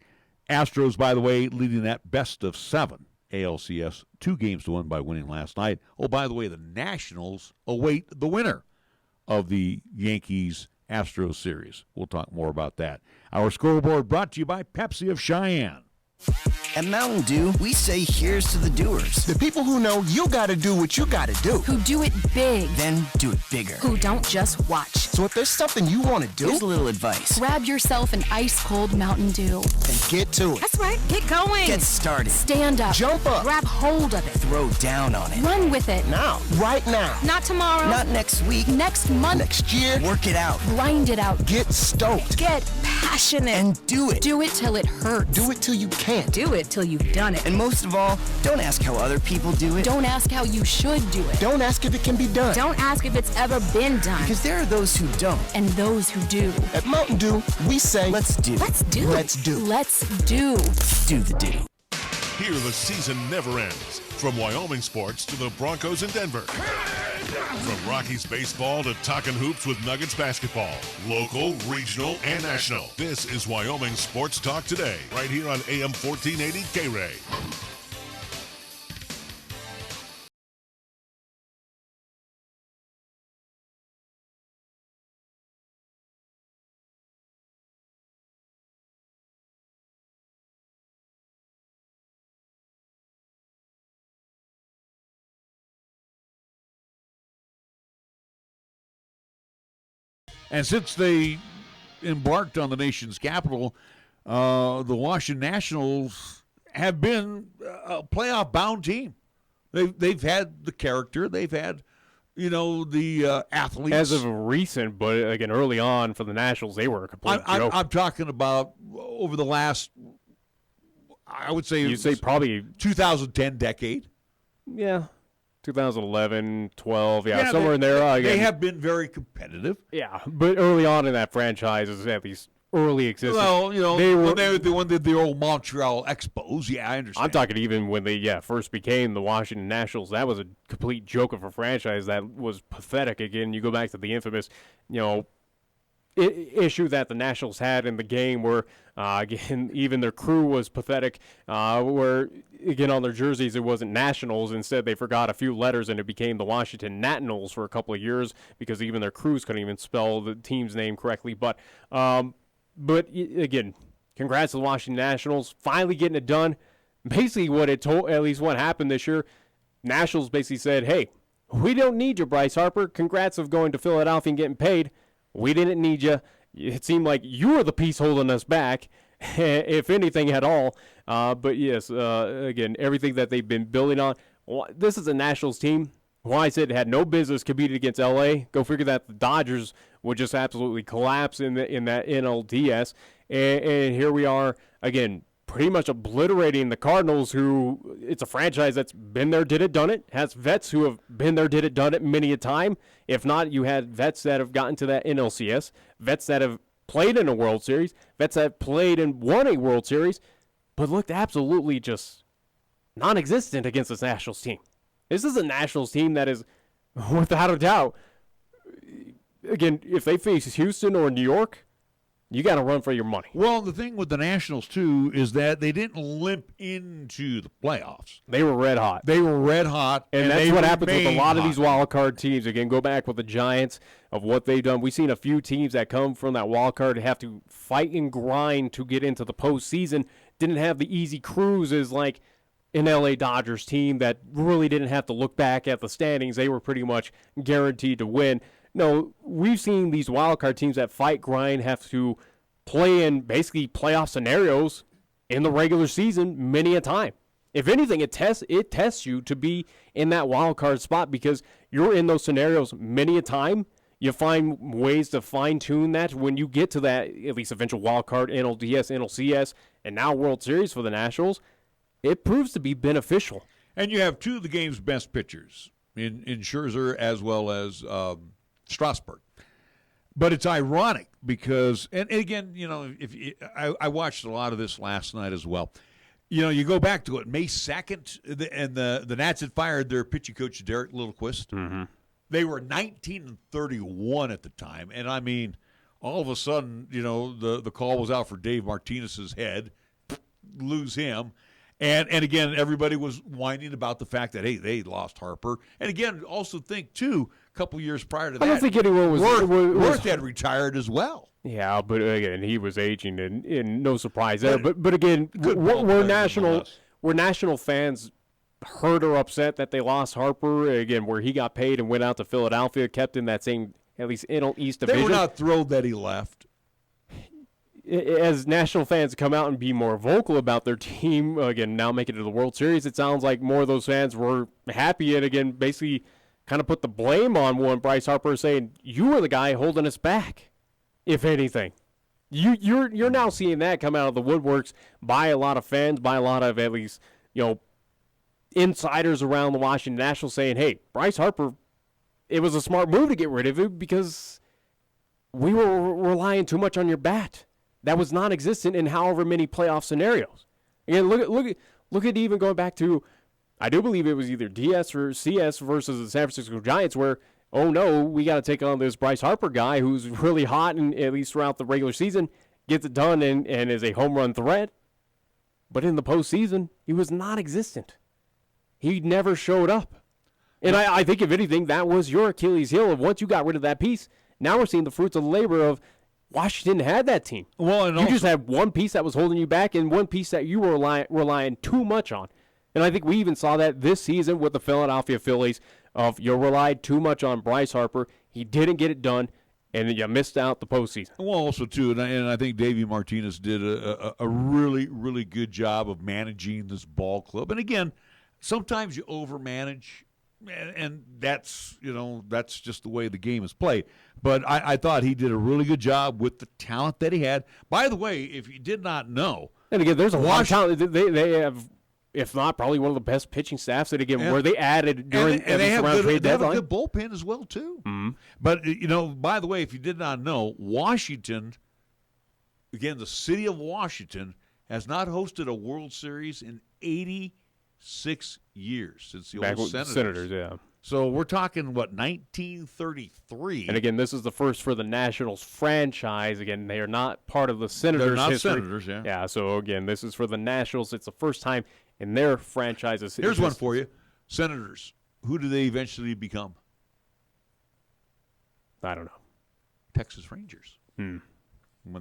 Astros, by the way, leading that best of 7 ALCS, 2 games to 1 by winning last night. Oh, by the way, the Nationals await the winner of the Yankees-Astros series. We'll talk more about that. Our scoreboard brought to you by Pepsi of Cheyenne. At Mountain Dew, we say here's to the doers. The people who know you gotta do what you gotta do. Who do it big. Then do it bigger. Who don't just watch. So if there's something you want to do, here's a little advice. Grab yourself an ice-cold Mountain Dew. And get to it. That's right. Get going. Get started. Stand up. Jump up. Grab hold of it. Throw down on it. Run with it. Now. Right now. Not tomorrow. Not next week. Next month. Next year. Work it out. Grind it out. Get stoked. Get passionate. And do it. Do it till it hurts. Do it till you can't. Do it till you've done it. And most of all, don't ask how other people do it. Don't ask how you should do it. Don't ask if it can be done. Don't ask if it's ever been done. Because there are those who don't. And those who do. At Mountain Dew, we say, let's do. Let's do. Let's do. Let's do. Do the do. Here the season never ends. From Wyoming sports to the Broncos in Denver. From Rockies baseball to talking hoops with Nuggets basketball. Local, regional, and national. This is Wyoming Sports Talk Today, right here on AM 1480 KRAE. And since they embarked on the nation's capital, the Washington Nationals have been a playoff-bound team. They've had the character. They've had, the athletes. As of recent, but again, early on for the Nationals, they were a complete joke. I'm talking about over the last, I would say, you'd say probably 2010 decade. Yeah. 2011, 12, somewhere in there. They have been very competitive. Yeah, but early on in that franchise, at least early existence. Well, they were the old Montreal Expos. Yeah, I understand. I'm talking even when they first became the Washington Nationals. That was a complete joke of a franchise that was pathetic. Again, you go back to the infamous, issue that the Nationals had in the game where, again, even their crew was pathetic, where, again, on their jerseys it wasn't Nationals. Instead, they forgot a few letters and it became the Washington Nationals for a couple of years because even their crews couldn't even spell the team's name correctly. But again, congrats to the Washington Nationals, finally getting it done. Basically what happened this year, Nationals basically said, hey, we don't need you, Bryce Harper. Congrats of going to Philadelphia and getting paid. We didn't need you. It seemed like you were the piece holding us back, if anything at all. But yes, again, everything that they've been building on. This is a Nationals team who I said had no business competing against LA. Go figure that the Dodgers would just absolutely collapse in that NLDS. And here we are, again, pretty much obliterating the Cardinals, who it's a franchise that's been there, did it, done it, has vets who have been there, did it, done it many a time. If not, you had vets that have gotten to that NLCS, vets that have played in a World Series, vets that have played and won a World Series, but looked absolutely just non-existent against this Nationals team. This is a Nationals team that is, without a doubt, again, if they face Houston or New York, you got to run for your money. Well, the thing with the Nationals, too, is that they didn't limp into the playoffs. They were red hot. And that's what happens with a lot of these wild card teams. Again, go back with the Giants of what they've done. We've seen a few teams that come from that wild card have to fight and grind to get into the postseason. Didn't have the easy cruises like an LA Dodgers team that really didn't have to look back at the standings. They were pretty much guaranteed to win. No, we've seen these wildcard teams that fight, grind, have to play in basically playoff scenarios in the regular season many a time. If anything, it tests you to be in that wildcard spot because you're in those scenarios many a time. You find ways to fine-tune that when you get to that, at least eventual wildcard, NLDS, NLCS, and now World Series for the Nationals. It proves to be beneficial. And you have two of the game's best pitchers in Scherzer as well as Strasburg. But it's ironic because, and again, I watched a lot of this last night as well. You go back to it, May 2nd, and the Nats had fired their pitching coach, Derek Littlequist. Mm-hmm. They were 19-31 at the time. And, I mean, all of a sudden, the call was out for Dave Martinez's head. Lose him. And again, everybody was whining about the fact that, hey, they lost Harper. And again, also think, too, a couple years prior to that, I don't think anyone was Worth had retired as well. Yeah, but again, he was aging, and no surprise there. But again, we're national fans hurt or upset that they lost Harper, again, where he got paid and went out to Philadelphia, kept in that same, at least NL East division. They were not thrilled that he left. As national fans come out and be more vocal about their team, again, now making it to the World Series, it sounds like more of those fans were happy and, again, basically kind of put the blame on one Bryce Harper, saying, you were the guy holding us back, if anything. You're now seeing that come out of the woodworks by a lot of fans, by a lot of, at least, insiders around the Washington Nationals saying, hey, Bryce Harper, it was a smart move to get rid of him because we were relying too much on your bat. That was non-existent in however many playoff scenarios. Again, look at even going back to, I do believe it was either DS or CS versus the San Francisco Giants, where, oh no, we got to take on this Bryce Harper guy who's really hot, and at least throughout the regular season, gets it done and is a home run threat. But in the postseason, he was non-existent. He never showed up. And I think, if anything, that was your Achilles heel of once you got rid of that piece, now we're seeing the fruits of the labor of Washington had that team. Well, and you just had one piece that was holding you back and one piece that you were relying too much on. And I think we even saw that this season with the Philadelphia Phillies of you relied too much on Bryce Harper. He didn't get it done, and you missed out the postseason. Well, also, too, and I think Davey Martinez did a really, really good job of managing this ball club. And again, sometimes you overmanage, and that's just the way the game is played. But I thought he did a really good job with the talent that he had. By the way, if you did not know, and again, there's a lot of talent. They have, if not probably one of the best pitching staffs that where they added during they have a trade deadline. Good bullpen as well too. Mm-hmm. But by the way, if you did not know, Washington, again, the city of Washington has not hosted a World Series in 86 years since the old Senators. Yeah. So we're talking, 1933. And again, this is the first for the Nationals franchise. Again, they are not part of the Senators' They're not history. Senators, yeah. Yeah, so again, this is for the Nationals. It's the first time in their franchise's history. Here's one for you. Senators, who do they eventually become? I don't know. Texas Rangers. When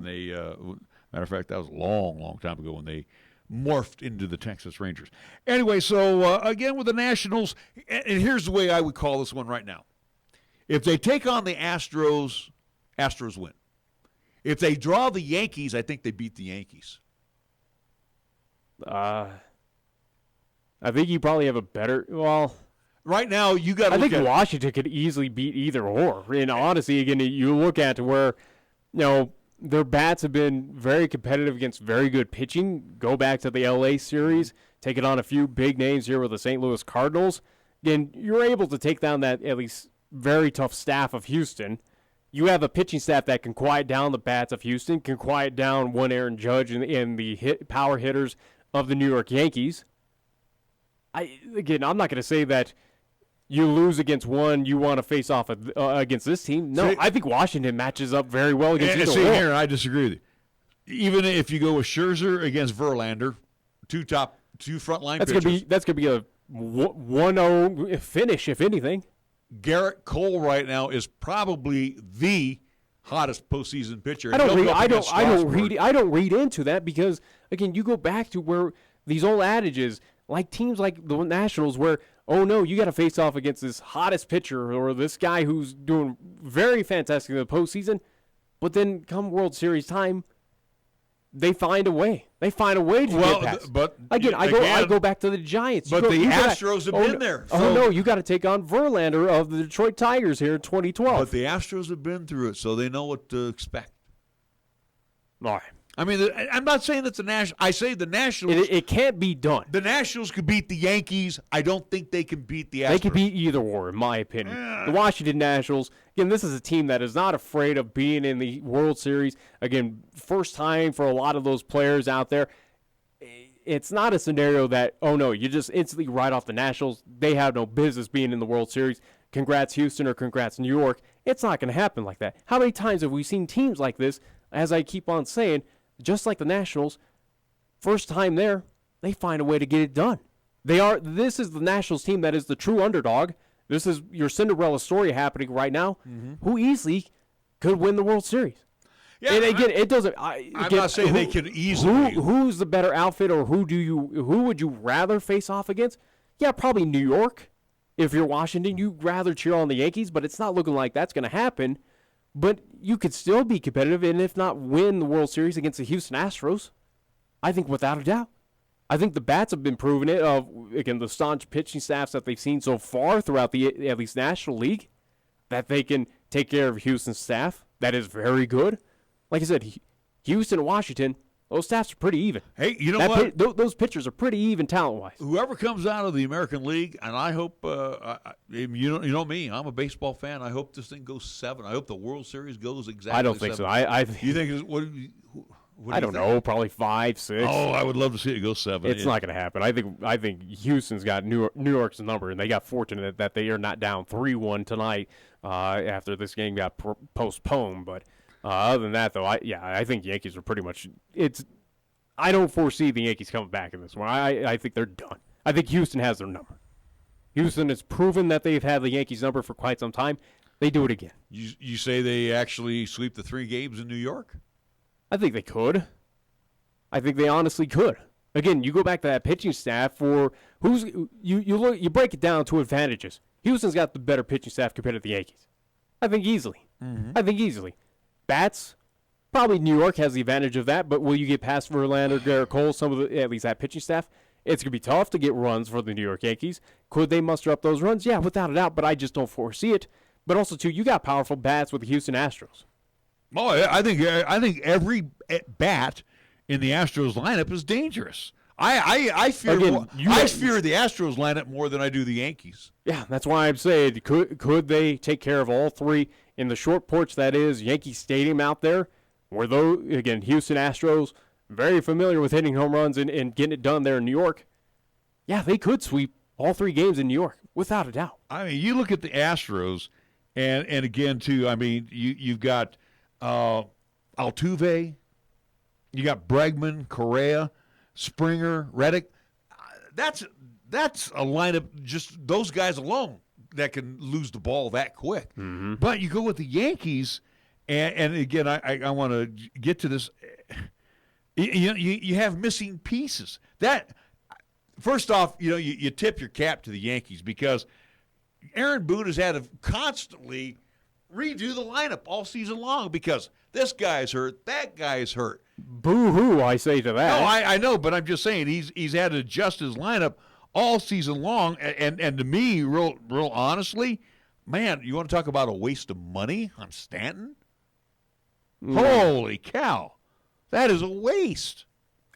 they, matter of fact, that was a long, long time ago when they morphed into the Texas Rangers. Anyway, so again with the Nationals, and here's the way I would call this one right now. If they take on the Astros, Astros win. If they draw the Yankees, I think they beat the Yankees. I think you probably have a better, right now you got to I look think at Washington could easily beat either or. And honestly, again, you look at where, their bats have been very competitive against very good pitching. Go back to the LA series, taking on a few big names here with the St. Louis Cardinals. Again, you're able to take down that at least very tough staff of Houston. You have a pitching staff that can quiet down the bats of Houston, can quiet down one Aaron Judge and the power hitters of the New York Yankees. I'm not going to say that you lose against one, you want to face off against this team. No, I think Washington matches up very well against either one. Here, I disagree with you. Even if you go with Scherzer against Verlander, two frontline pitchers. That's going to be a 1-0 finish, if anything. Garrett Cole right now is probably the hottest postseason pitcher. I don't read into that because, again, you go back to where these old adages, like teams like the Nationals, where, oh no, you got to face off against this hottest pitcher or this guy who's doing very fantastic in the postseason, but then come World Series time, they find a way. They find a way to get past. But again, I go back to the Giants. But the Astros have been there. Oh no, you got to take on Verlander of the Detroit Tigers here in 2012. But the Astros have been through it, so they know what to expect. All right. I mean, I'm not saying that the Nationals. I say the Nationals. It can't be done. The Nationals could beat the Yankees. I don't think they can beat the Astros. They could beat either or, in my opinion. The Washington Nationals, again, this is a team that is not afraid of being in the World Series. Again, first time for a lot of those players out there. It's not a scenario that, oh no, you just instantly write off the Nationals. They have no business being in the World Series. Congrats, Houston, or congrats, New York. It's not going to happen like that. How many times have we seen teams like this, as I keep on saying, just like the Nationals, first time there, they find a way to get it done. This is the Nationals team that is the true underdog. This is your Cinderella story happening right now, who easily could win the World Series. Yeah, and again, it doesn't. I'm not saying they could easily. Who's the better outfit, or who would you rather face off against? Yeah, probably New York. If you're Washington, you'd rather cheer on the Yankees, but it's not looking like that's going to happen. But you could still be competitive, and if not win the World Series against the Houston Astros, I think without a doubt. I think the bats have been proving it. Again, the staunch pitching staffs that they've seen so far throughout the at least National League, that they can take care of Houston's staff. That is very good. Like I said, Houston and Washington, those staffs are pretty even. Hey, you know what? Those pitchers are pretty even talent-wise. Whoever comes out of the American League, and I hope, you know me, I'm a baseball fan. I hope this thing goes 7. I hope the World Series goes exactly 7. I don't think so. You think what I don't know, probably 5, 6. Oh, I would love to see it go 7. It's not going to happen. I think Houston's got New York's number, and they got fortunate that they are not down 3-1 tonight after this game got postponed. But other than that, though, I think Yankees are pretty much I don't foresee the Yankees coming back in this one. I think they're done. I think Houston has their number. Houston has proven that they've had the Yankees' number for quite some time. They do it again. You say they actually sweep the 3 games in New York? I think they could. I think they honestly could. Again, you go back to that pitching staff for you break it down to advantages. Houston's got the better pitching staff compared to the Yankees. I think easily. Bats, probably New York has the advantage of that, but will you get past Verlander, Garrett Cole, some of at least that pitching staff? It's going to be tough to get runs for the New York Yankees. Could they muster up those runs? Yeah, without a doubt, but I just don't foresee it. But also, too, you got powerful bats with the Houston Astros. Oh, I think every bat in the Astros lineup is dangerous. I fear the Astros lineup more than I do the Yankees. Yeah, that's why I'm saying could they take care of all 3 in the short porch that is Yankee Stadium out there, where again Houston Astros very familiar with hitting home runs and getting it done there in New York. Yeah, they could sweep all 3 games in New York without a doubt. I mean, you look at the Astros, and again too. I mean, you've got Altuve, you got Bregman, Correa, Springer, Reddick. That's a lineup, just those guys alone, that can lose the ball that quick. Mm-hmm. But you go with the Yankees, and again, I want to get to this. You have missing pieces. That first off, you tip your cap to the Yankees because Aaron Boone has had to constantly redo the lineup all season long because this guy's hurt, that guy's hurt. Boo-hoo, I say to that. No, I know, but I'm just saying he's had to adjust his lineup all season long. And to me, real honestly, man, you want to talk about a waste of money on Stanton? Holy cow. That is a waste.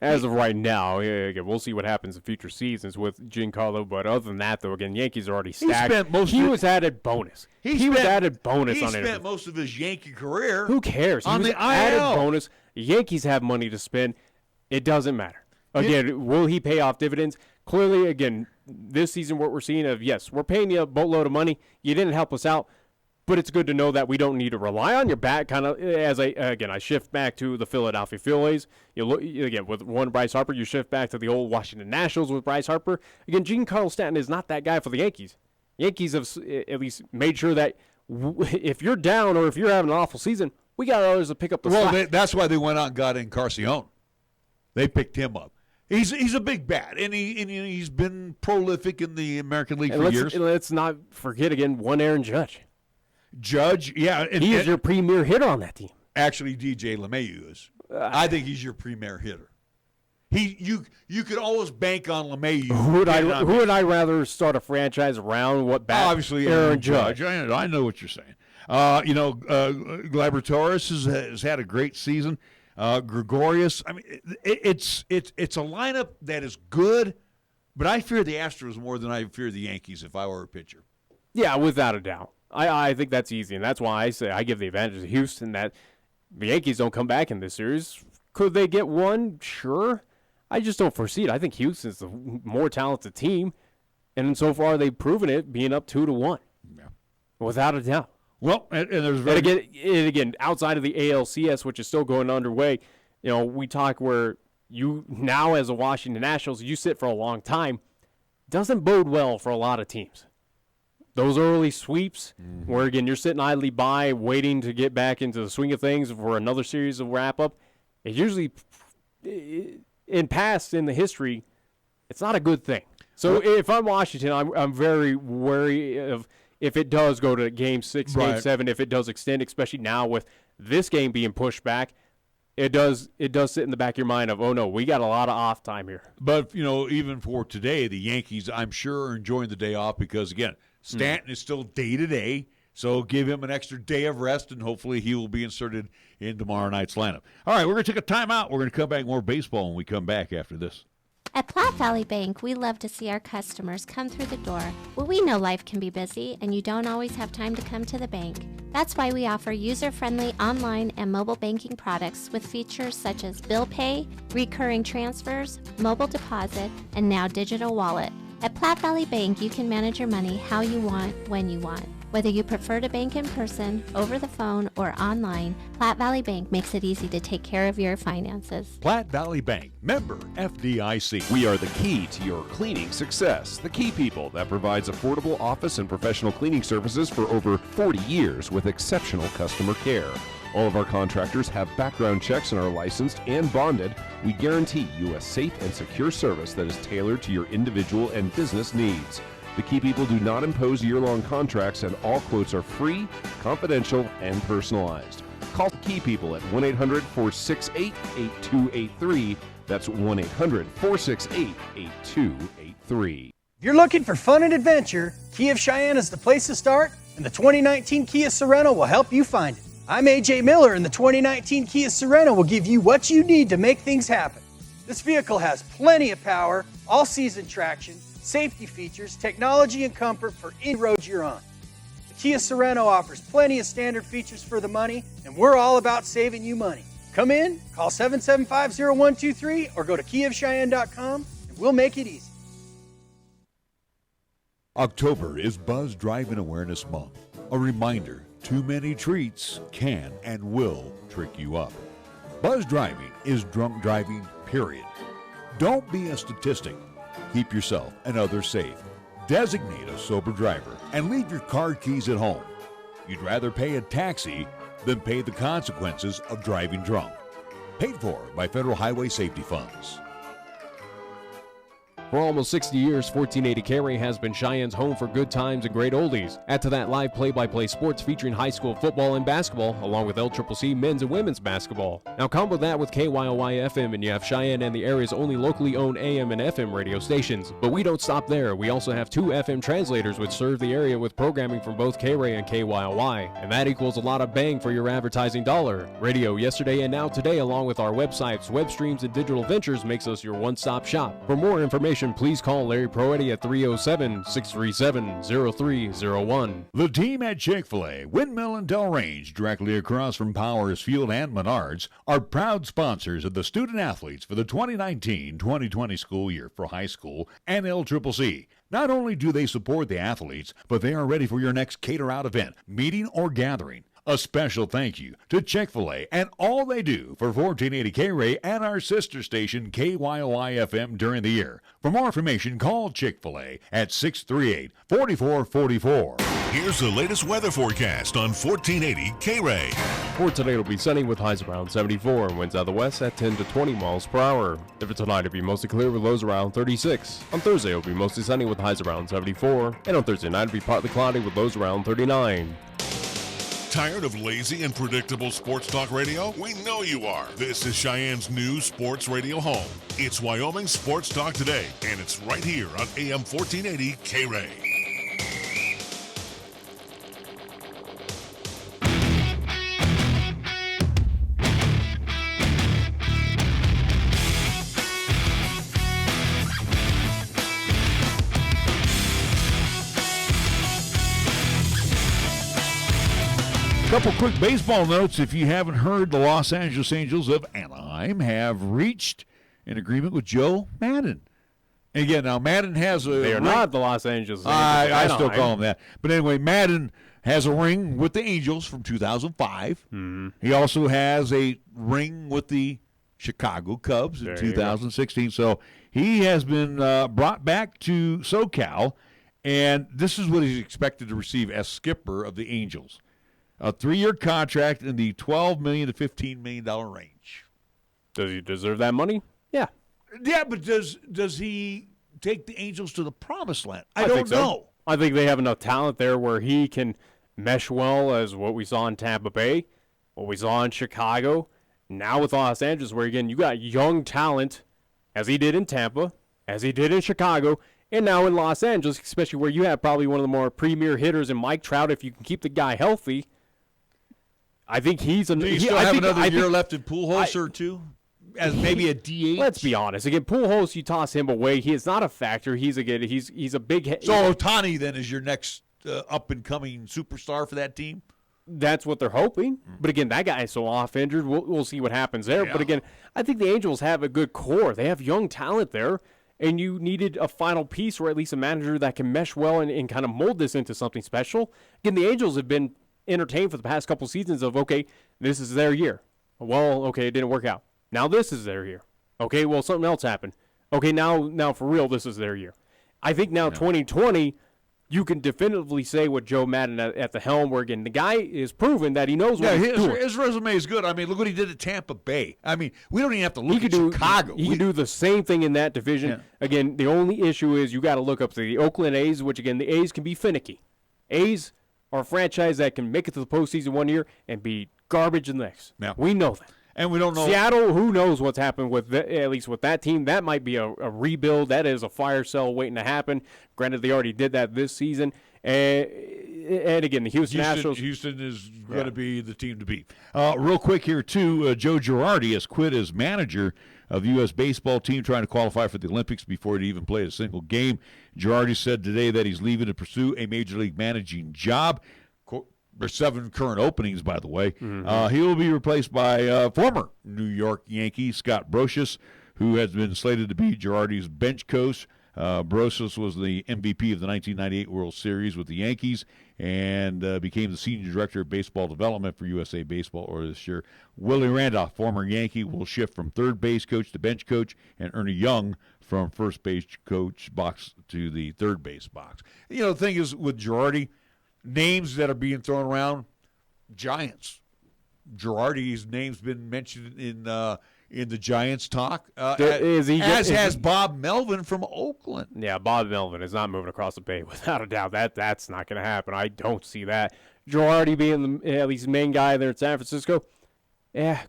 As of right now, again, we'll see what happens in future seasons with Giancarlo. But other than that, though, again, Yankees are already stacked. He was added bonus. He was added bonus on it. He spent most of his Yankee career. Who cares? On he was the IL. added bonus. Yankees have money to spend. It doesn't matter. Again, will he pay off dividends? Clearly, again, this season, what we're seeing of, yes, we're paying you a boatload of money. You didn't help us out. But it's good to know that we don't need to rely on your bat. Kind of as I shift back to the Philadelphia Phillies. You look again with one Bryce Harper. You shift back to the old Washington Nationals with Bryce Harper. Again, Giancarlo Stanton is not that guy for the Yankees. Yankees have at least made sure that if you're down or if you're having an awful season, we got others to pick up the slack. That's why they went out and got Encarnacion. They picked him up. He's a big bat, and he's been prolific in the American League for years. Let's not forget again one Aaron Judge. Yeah. He is your premier hitter on that team. Actually, DJ LeMahieu is. I think he's your premier hitter. You could always bank on LeMahieu. Who would I rather start a franchise around? What bat? Obviously, Aaron Judge. I know what you're saying. Gleyber Torres has had a great season. Gregorius. I mean, it's a lineup that is good, but I fear the Astros more than I fear the Yankees if I were a pitcher. Yeah, without a doubt. I think that's easy, and that's why I say I give the advantage to Houston that the Yankees don't come back in this series. Could they get one? Sure. I just don't foresee it. I think Houston's the more talented team, and so far they've proven it, being up 2-1. Yeah. Without a doubt. Well, and there's again, outside of the ALCS, which is still going underway, we talk where you now as a Washington Nationals, you sit for a long time, doesn't bode well for a lot of teams. Those early sweeps, where, again, you're sitting idly by, waiting to get back into the swing of things for another series of wrap-up, it usually, in the history, it's not a good thing. So if I'm Washington, I'm very wary of if it does go to Game 6, Game 7, if it does extend, especially now with this game being pushed back, it does sit in the back of your mind of, oh, no, we got a lot of off time here. But, even for today, the Yankees, I'm sure, are enjoying the day off because, again, Stanton is still day-to-day, so give him an extra day of rest, and hopefully he will be inserted in tomorrow night's lineup. All right, we're going to take a timeout. We're going to come back more baseball when we come back after this. At Platte Valley Bank, we love to see our customers come through the door. Well, we know life can be busy, and you don't always have time to come to the bank. That's why we offer user-friendly online and mobile banking products with features such as bill pay, recurring transfers, mobile deposit, and now digital wallet. At Platte Valley Bank, you can manage your money how you want, when you want. Whether you prefer to bank in person, over the phone, or online, Platte Valley Bank makes it easy to take care of your finances. Platte Valley Bank, member FDIC. We are the key to your cleaning success. The Key People that provides affordable office and professional cleaning services for over 40 years with exceptional customer care. All of our contractors have background checks and are licensed and bonded. We guarantee you a safe and secure service that is tailored to your individual and business needs. The Key People do not impose year-long contracts, and all quotes are free, confidential, and personalized. Call the Key People at 1-800-468-8283. That's 1-800-468-8283. If you're looking for fun and adventure, Kia of Cheyenne is the place to start, and the 2019 Kia Sorento will help you find it. I'm AJ Miller, and the 2019 Kia Sorento will give you what you need to make things happen. This vehicle has plenty of power, all-season traction, safety features, technology, and comfort for any road you're on. The Kia Sorento offers plenty of standard features for the money, and we're all about saving you money. Come in, call 775-0123, or go to KiaofCheyenne.com, and we'll make it easy. October is Buzz Driving Awareness Month. A reminder, too many treats can and will trick you up. Buzz driving is drunk driving, period. Don't be a statistic. Keep yourself and others safe. Designate a sober driver and leave your car keys at home. You'd rather pay a taxi than pay the consequences of driving drunk. Paid for by Federal Highway Safety Funds. For almost 60 years, 1480 KRAE has been Cheyenne's home for good times and great oldies. Add to that live play-by-play sports featuring high school football and basketball, along with LCCC men's and women's basketball. Now combo that with KYOY FM and you have Cheyenne and the area's only locally owned AM and FM radio stations. But we don't stop there. We also have 2 FM translators which serve the area with programming from both KRAE and KYOY. And that equals a lot of bang for your advertising dollar. Radio yesterday and now today, along with our websites, web streams, and digital ventures makes us your one-stop shop. For more information, please call Larry Proetti at 307-637-0301. The team at Chick-fil-A, Windmill and Delrange, directly across from Powers Field and Menards, are proud sponsors of the student-athletes for the 2019-2020 school year for high school and LCCC. Not only do they support the athletes, but they are ready for your next cater-out event, meeting, or gathering. A special thank you to Chick-fil-A and all they do for 1480 KRAE and our sister station KYOI-FM during the year. For more information, call Chick-fil-A at 638-4444. Here's the latest weather forecast on 1480 KRAE. For today, it'll be sunny with highs around 74 and winds out of the west at 10 to 20 miles per hour. For tonight, it'll be mostly clear with lows around 36. On Thursday, it'll be mostly sunny with highs around 74. And on Thursday night, it'll be partly cloudy with lows around 39. Tired of lazy and predictable sports talk radio? We know you are. This is Cheyenne's new sports radio home. It's Wyoming Sports Talk Today, and it's right here on AM 1480 KRAE. Couple quick baseball notes. If you haven't heard, the Los Angeles Angels of Anaheim have reached an agreement with Joe Maddon. And again, now Maddon has a They are not the Los Angeles Angels. I still call them that. But anyway, Maddon has a ring with the Angels from 2005. Mm-hmm. He also has a ring with the Chicago Cubs in 2016. So he has been brought back to SoCal, and this is what he's expected to receive as skipper of the Angels. A 3-year contract in the $12 million to $15 million range. Does he deserve that money? Yeah. Yeah, but does he take the Angels to the promised land? I don't know. I think they have enough talent there where he can mesh well as what we saw in Tampa Bay, what we saw in Chicago, now with Los Angeles, where, again, you got young talent, as he did in Tampa, as he did in Chicago, and now in Los Angeles, especially where you have probably one of the more premier hitters in Mike Trout. If you can keep the guy healthy, I think he's a. Do you still have another year left in Pujols or two, as maybe a DH? Let's be honest. Again, Pujols, you toss him away. He is not a factor. He's a big. So Ohtani then is your next up and coming superstar for that team. That's what they're hoping. But again, that guy is so off injured. We'll see what happens there. Yeah. But again, I think the Angels have a good core. They have young talent there, and you needed a final piece or at least a manager that can mesh well and kind of mold this into something special. Again, the Angels have been entertained for the past couple seasons of, okay, this is their year. Well, okay, it didn't work out. Now this is their year. Okay, well, something else happened. Okay, now for real, this is their year. I think now 2020, you can definitively say with Joe Maddon at the helm, where, again, the guy is proven that he knows what he's doing. His resume is good. I mean, look what he did at Tampa Bay. I mean, we don't even have to look at Chicago. He can do the same thing in that division. Yeah. Again, the only issue is you got to look up to the Oakland A's, which, again, the A's can be finicky. A's are a franchise that can make it to the postseason one year and be garbage the next. Yeah. We know that. And we don't know. Seattle, who knows what's happened with at least with that team. That might be a rebuild. That is a fire sale waiting to happen. Granted, they already did that this season. And again, the Houston Astros. Houston is going to be the team to beat. Real quick here, too, Joe Girardi has quit as manager of the U.S. baseball team, trying to qualify for the Olympics before he even played a single game. Girardi said today that he's leaving to pursue a major league managing job. There's 7 current openings, by the way. He will be replaced by former New York Yankee Scott Brosius, who has been slated to be Girardi's bench coach. Brosius was the MVP of the 1998 World Series with the Yankees and became the senior director of baseball development for USA Baseball this year. Willie Randolph, former Yankee, will shift from third base coach to bench coach, and Ernie Young from first base coach box to the third base box. You know, the thing is with Girardi, names that are being thrown around, Giants. Girardi's name's been mentioned in in the Giants talk, has Bob Melvin from Oakland. Yeah, Bob Melvin is not moving across the bay without a doubt. That's not going to happen. I don't see that. Girardi being at least main guy there in San Francisco,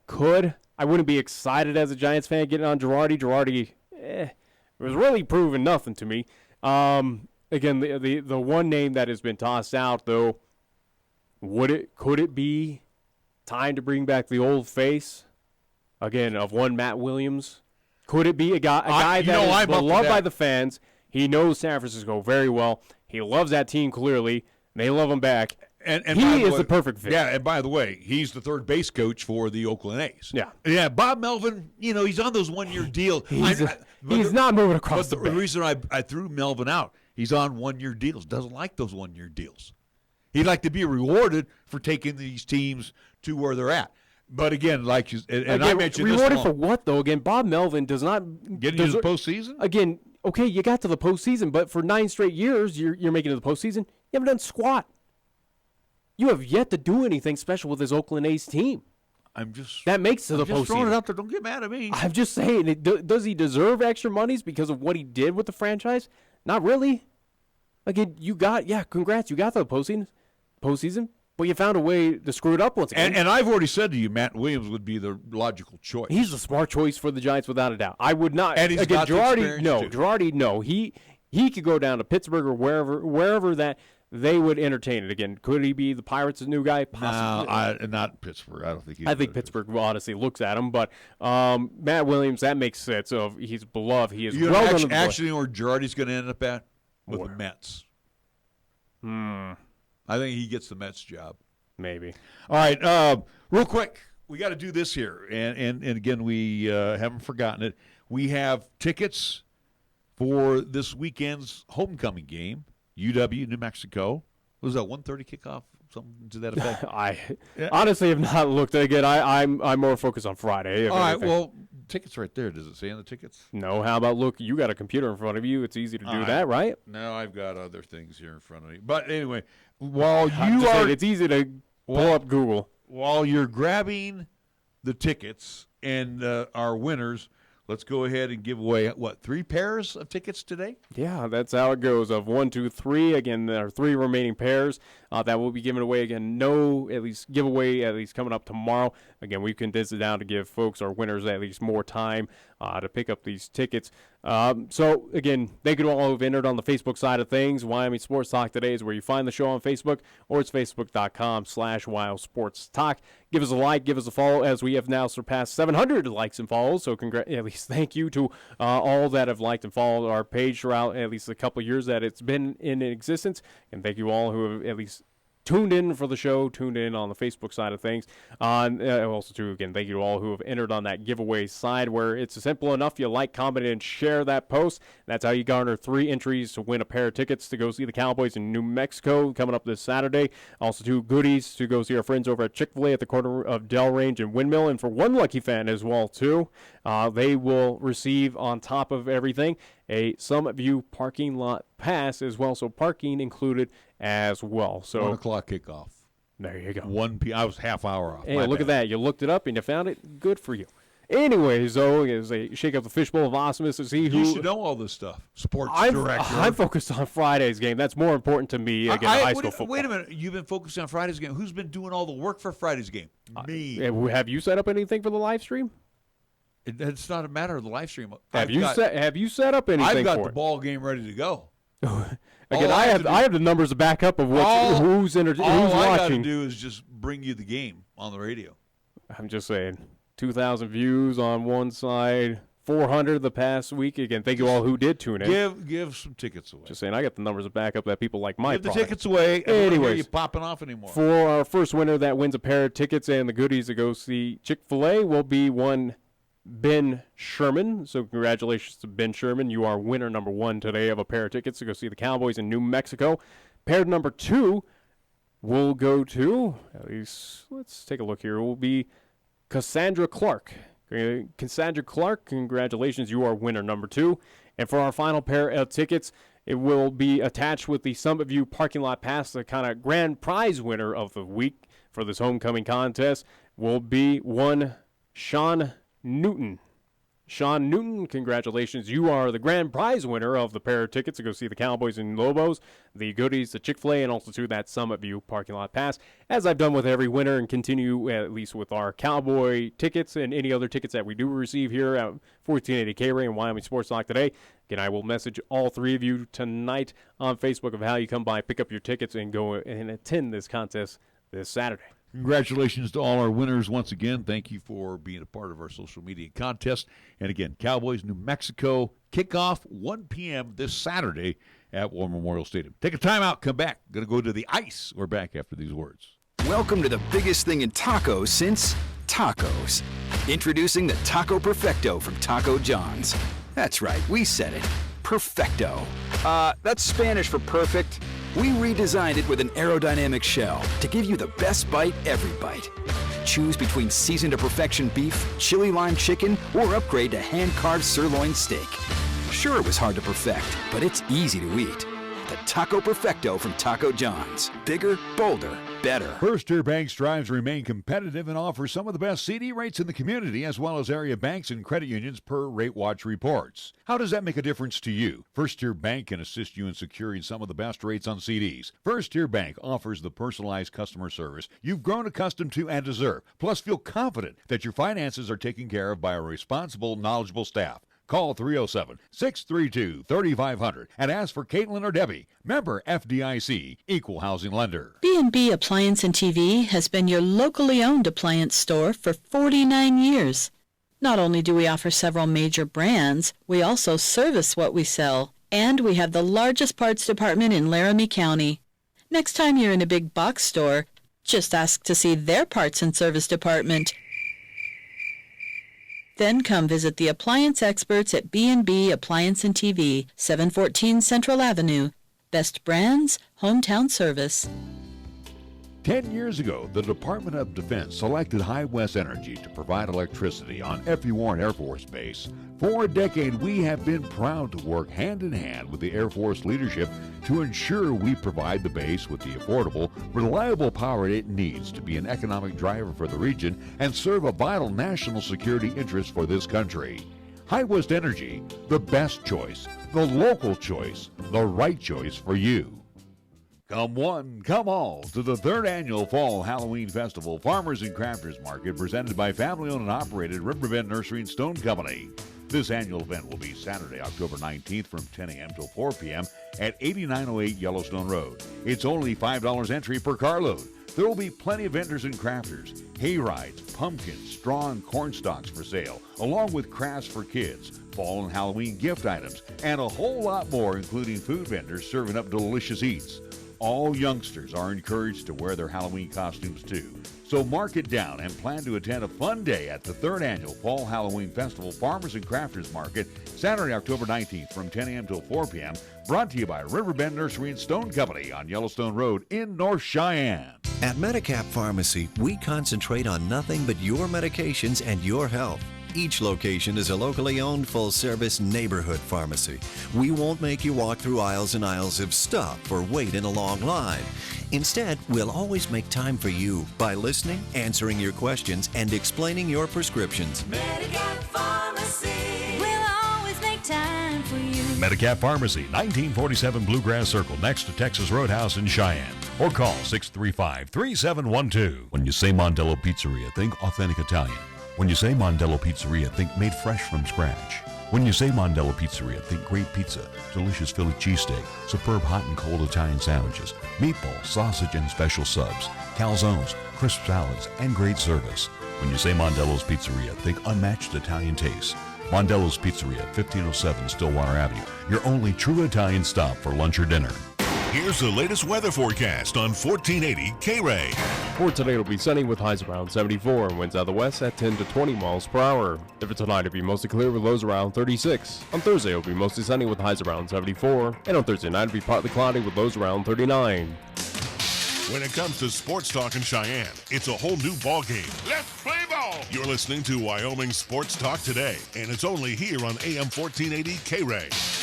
could. I wouldn't be excited as a Giants fan getting on Girardi. Girardi was really proving nothing to me. Again, the one name that has been tossed out, though, could it be time to bring back the old face, again, of one Matt Williams? Could it be a guy that is beloved by the fans? He knows San Francisco very well. He loves that team, clearly. They love him back. And he is the perfect fit. Yeah, and by the way, he's the third base coach for the Oakland A's. Yeah. Bob Melvin, he's on those one-year deals. He's not moving across the bay. The reason I threw Melvin out, he's on one-year deals. Doesn't like those one-year deals. He'd like to be rewarded for taking these teams to where they're at. But again, I mentioned rewarded for what though? Again, Bob Melvin does not get into the postseason. Again, okay, you got to the postseason, but for 9 straight years, you're making it to the postseason. You haven't done squat. You have yet to do anything special with this Oakland A's team. That makes to the postseason. Just throwing it out there. Don't get mad at me. I'm just saying, does he deserve extra monies because of what he did with the franchise? Not really. Again, congrats, you got to the postseason, but you found a way to screw it up once again. And I've already said to you, Matt Williams would be the logical choice. He's the smart choice for the Giants without a doubt. I would not. And he's got the experience too. Girardi, no. He could go down to Pittsburgh or wherever that they would entertain it. Again, could he be the Pirates' new guy? Possibly. No, not Pittsburgh. I don't think. I think Pittsburgh honestly looks at him, but Matt Williams, that makes sense. He's beloved. He is actually, where Girardi's going to end up at with the Mets. I think he gets the Mets job. Maybe. All right, real quick, we got to do this here, and again, we haven't forgotten it. We have tickets for this weekend's homecoming game, UW New Mexico. What was that, 1:30 kickoff? Something to that effect? I honestly have not looked. Again, I'm more focused on Friday. All right, well, tickets right there. Does it say on the tickets? No. How about, look, you got a computer in front of you. It's easy to do that, right? No, I've got other things here in front of me. But anyway, while you are... It's easy to pull up Google. While you're grabbing the tickets and our winners, let's go ahead and give away, 3 pairs of tickets today? Yeah, that's how it goes. Of 1, 2, 3. Again, there are 3 remaining pairs that will be given away. Again, giveaway at least coming up tomorrow. Again, we've condensed it down to give folks, our winners, at least more time to pick up these tickets. So, again, thank you to all who have entered on the Facebook side of things. Wyoming Sports Talk today is where you find the show on Facebook, or it's facebook.com/WyoSportsTalk. Give us a like, give us a follow, as we have now surpassed 700 likes and follows. So, at least thank you to all that have liked and followed our page throughout at least a couple of years that it's been in existence. And thank you all who have at least tuned in for the show, tuned in on the Facebook side of things. Also, too, again, thank you to all who have entered on that giveaway side, where it's simple enough. You like, comment, and share that post. That's how you garner 3 entries to win a pair of tickets to go see the Cowboys in New Mexico coming up this Saturday. Also, 2 goodies to go see our friends over at Chick-fil-A at the corner of Del Range and Windmill. And for one lucky fan as well, too, they will receive, on top of everything, a Summit View parking lot pass as well. So parking included as well. So 1 o'clock kickoff. There you go. 1 p.m. I was half hour off. Hey, look at that. You looked it up and you found it. Good for you. Anyways, though, as they shake up the fishbowl of awesomeness to see who... You should know all this stuff. Sports director. I'm focused on Friday's game. That's more important to me, again, high school football. Wait a minute. You've been focused on Friday's game. Who's been doing all the work for Friday's game? Me. Have you set up anything for the live stream? It's not a matter of the live stream. Have you set up anything? I've got the ball game ready to go. Again, I have the numbers to back up of who's watching. All I got to do is just bring you the game on the radio. I'm just saying, 2,000 views on one side, 400 the past week. Again, thank you all who did tune in. Give some tickets away. Just saying, I got the numbers to back up that people like my product. Give the tickets away. Anyways, you popping off anymore. For our first winner that wins a pair of tickets and the goodies to go see Chick-fil-A will be one Ben Sherman. So congratulations to Ben Sherman. You are winner number 1 today of a pair of tickets to go see the Cowboys in New Mexico. Pair number 2 will go to, at least let's take a look here, it will be Cassandra Clark. Cassandra Clark, congratulations. You are winner number 2. And for our final pair of tickets, it will be attached with the Summit View parking lot pass. The kind of grand prize winner of the week for this homecoming contest will be one Sean Newton. Sean Newton, congratulations. You are the grand prize winner of the pair of tickets to go see the Cowboys and Lobos, the goodies, the Chick-fil-A, and also to that Summit View parking lot pass, as I've done with every winner and continue at least with our Cowboy tickets and any other tickets that we do receive here at 1480 KRAE and Wyoming Sports Talk today. Again, I will message all three of you tonight on Facebook of how you come by, pick up your tickets, and go and attend this contest this Saturday. Congratulations to all our winners once again. Thank you for being a part of our social media contest. And again, Cowboys, New Mexico, kickoff 1 p.m. this Saturday at War Memorial Stadium. Take a timeout, come back. Going to go to the ice. We're back after these words. Welcome to the biggest thing in tacos since tacos. Introducing the Taco Perfecto from Taco John's. That's right, we said it. Perfecto. That's Spanish for perfect. We redesigned it with an aerodynamic shell to give you the best bite every bite. Choose between seasoned to perfection beef, chili lime chicken, or upgrade to hand-carved sirloin steak. Sure, it was hard to perfect, but it's easy to eat. The Taco Perfecto from Taco John's. Bigger, bolder, better. First Tier Bank strives to remain competitive and offers some of the best CD rates in the community, as well as area banks and credit unions per Rate Watch reports. How does that make a difference to you? First Tier Bank can assist you in securing some of the best rates on CDs. First Tier Bank offers the personalized customer service you've grown accustomed to and deserve. Plus, feel confident that your finances are taken care of by a responsible, knowledgeable staff. Call 307-632-3500 and ask for Caitlin or Debbie. Member FDIC, Equal Housing Lender. B&B Appliance and TV has been your locally owned appliance store for 49 years. Not only do we offer several major brands, we also service what we sell. And we have the largest parts department in Laramie County. Next time you're in a big box store, just ask to see their parts and service department. Then come visit the appliance experts at B&B Appliance and TV, 714 Central Avenue. Best brands, hometown service. 10 years ago, the Department of Defense selected High West Energy to provide electricity on F.E. Warren Air Force Base. For a decade, we have been proud to work hand in hand with the Air Force leadership to ensure we provide the base with the affordable, reliable power it needs to be an economic driver for the region and serve a vital national security interest for this country. High West Energy, the best choice, the local choice, the right choice for you. Come one, come all to the third annual Fall Halloween Festival Farmers and Crafters Market presented by family-owned and operated Riverbend Nursery and Stone Company. This annual event will be Saturday, October 19th from 10 a.m. till 4 p.m. at 8908 Yellowstone Road. It's only $5 entry per carload. There will be plenty of vendors and crafters, hay rides, pumpkins, straw and corn stalks for sale, along with crafts for kids, fall and Halloween gift items, and a whole lot more, including food vendors serving up delicious eats. All youngsters are encouraged to wear their Halloween costumes too. So mark it down and plan to attend a fun day at the third annual Fall Halloween Festival Farmers and Crafters Market, Saturday, October 19th from 10 a.m. till 4 p.m. Brought to you by Riverbend Nursery and Stone Company on Yellowstone Road in North Cheyenne. At Medicap Pharmacy, we concentrate on nothing but your medications and your health. Each location is a locally owned full-service neighborhood pharmacy. We won't make you walk through aisles and aisles of stuff or wait in a long line. Instead, we'll always make time for you by listening, answering your questions, and explaining your prescriptions. Medicap Pharmacy. We'll always make time for you. Medicap Pharmacy, 1947 Bluegrass Circle, next to Texas Roadhouse in Cheyenne. Or call 635-3712. When you say Mondello Pizzeria, think authentic Italian. When you say Mondello Pizzeria, think made fresh from scratch. When you say Mondello Pizzeria, think great pizza, delicious Philly cheesesteak, superb hot and cold Italian sandwiches, meatballs, sausage, and special subs, calzones, crisp salads, and great service. When you say Mondello's Pizzeria, think unmatched Italian taste. Mondello's Pizzeria, 1507 Stillwater Avenue, your only true Italian stop for lunch or dinner. Here's the latest weather forecast on 1480 KRAE. For today, it'll be sunny with highs around 74 and winds out of the west at 10 to 20 miles per hour. For tonight, it'll be mostly clear with lows around 36. On Thursday, it'll be mostly sunny with highs around 74. And on Thursday night, it'll be partly cloudy with lows around 39. When it comes to sports talk in Cheyenne, it's a whole new ballgame. Let's play ball! You're listening to Wyoming Sports Talk today, and it's only here on AM 1480 KRAE.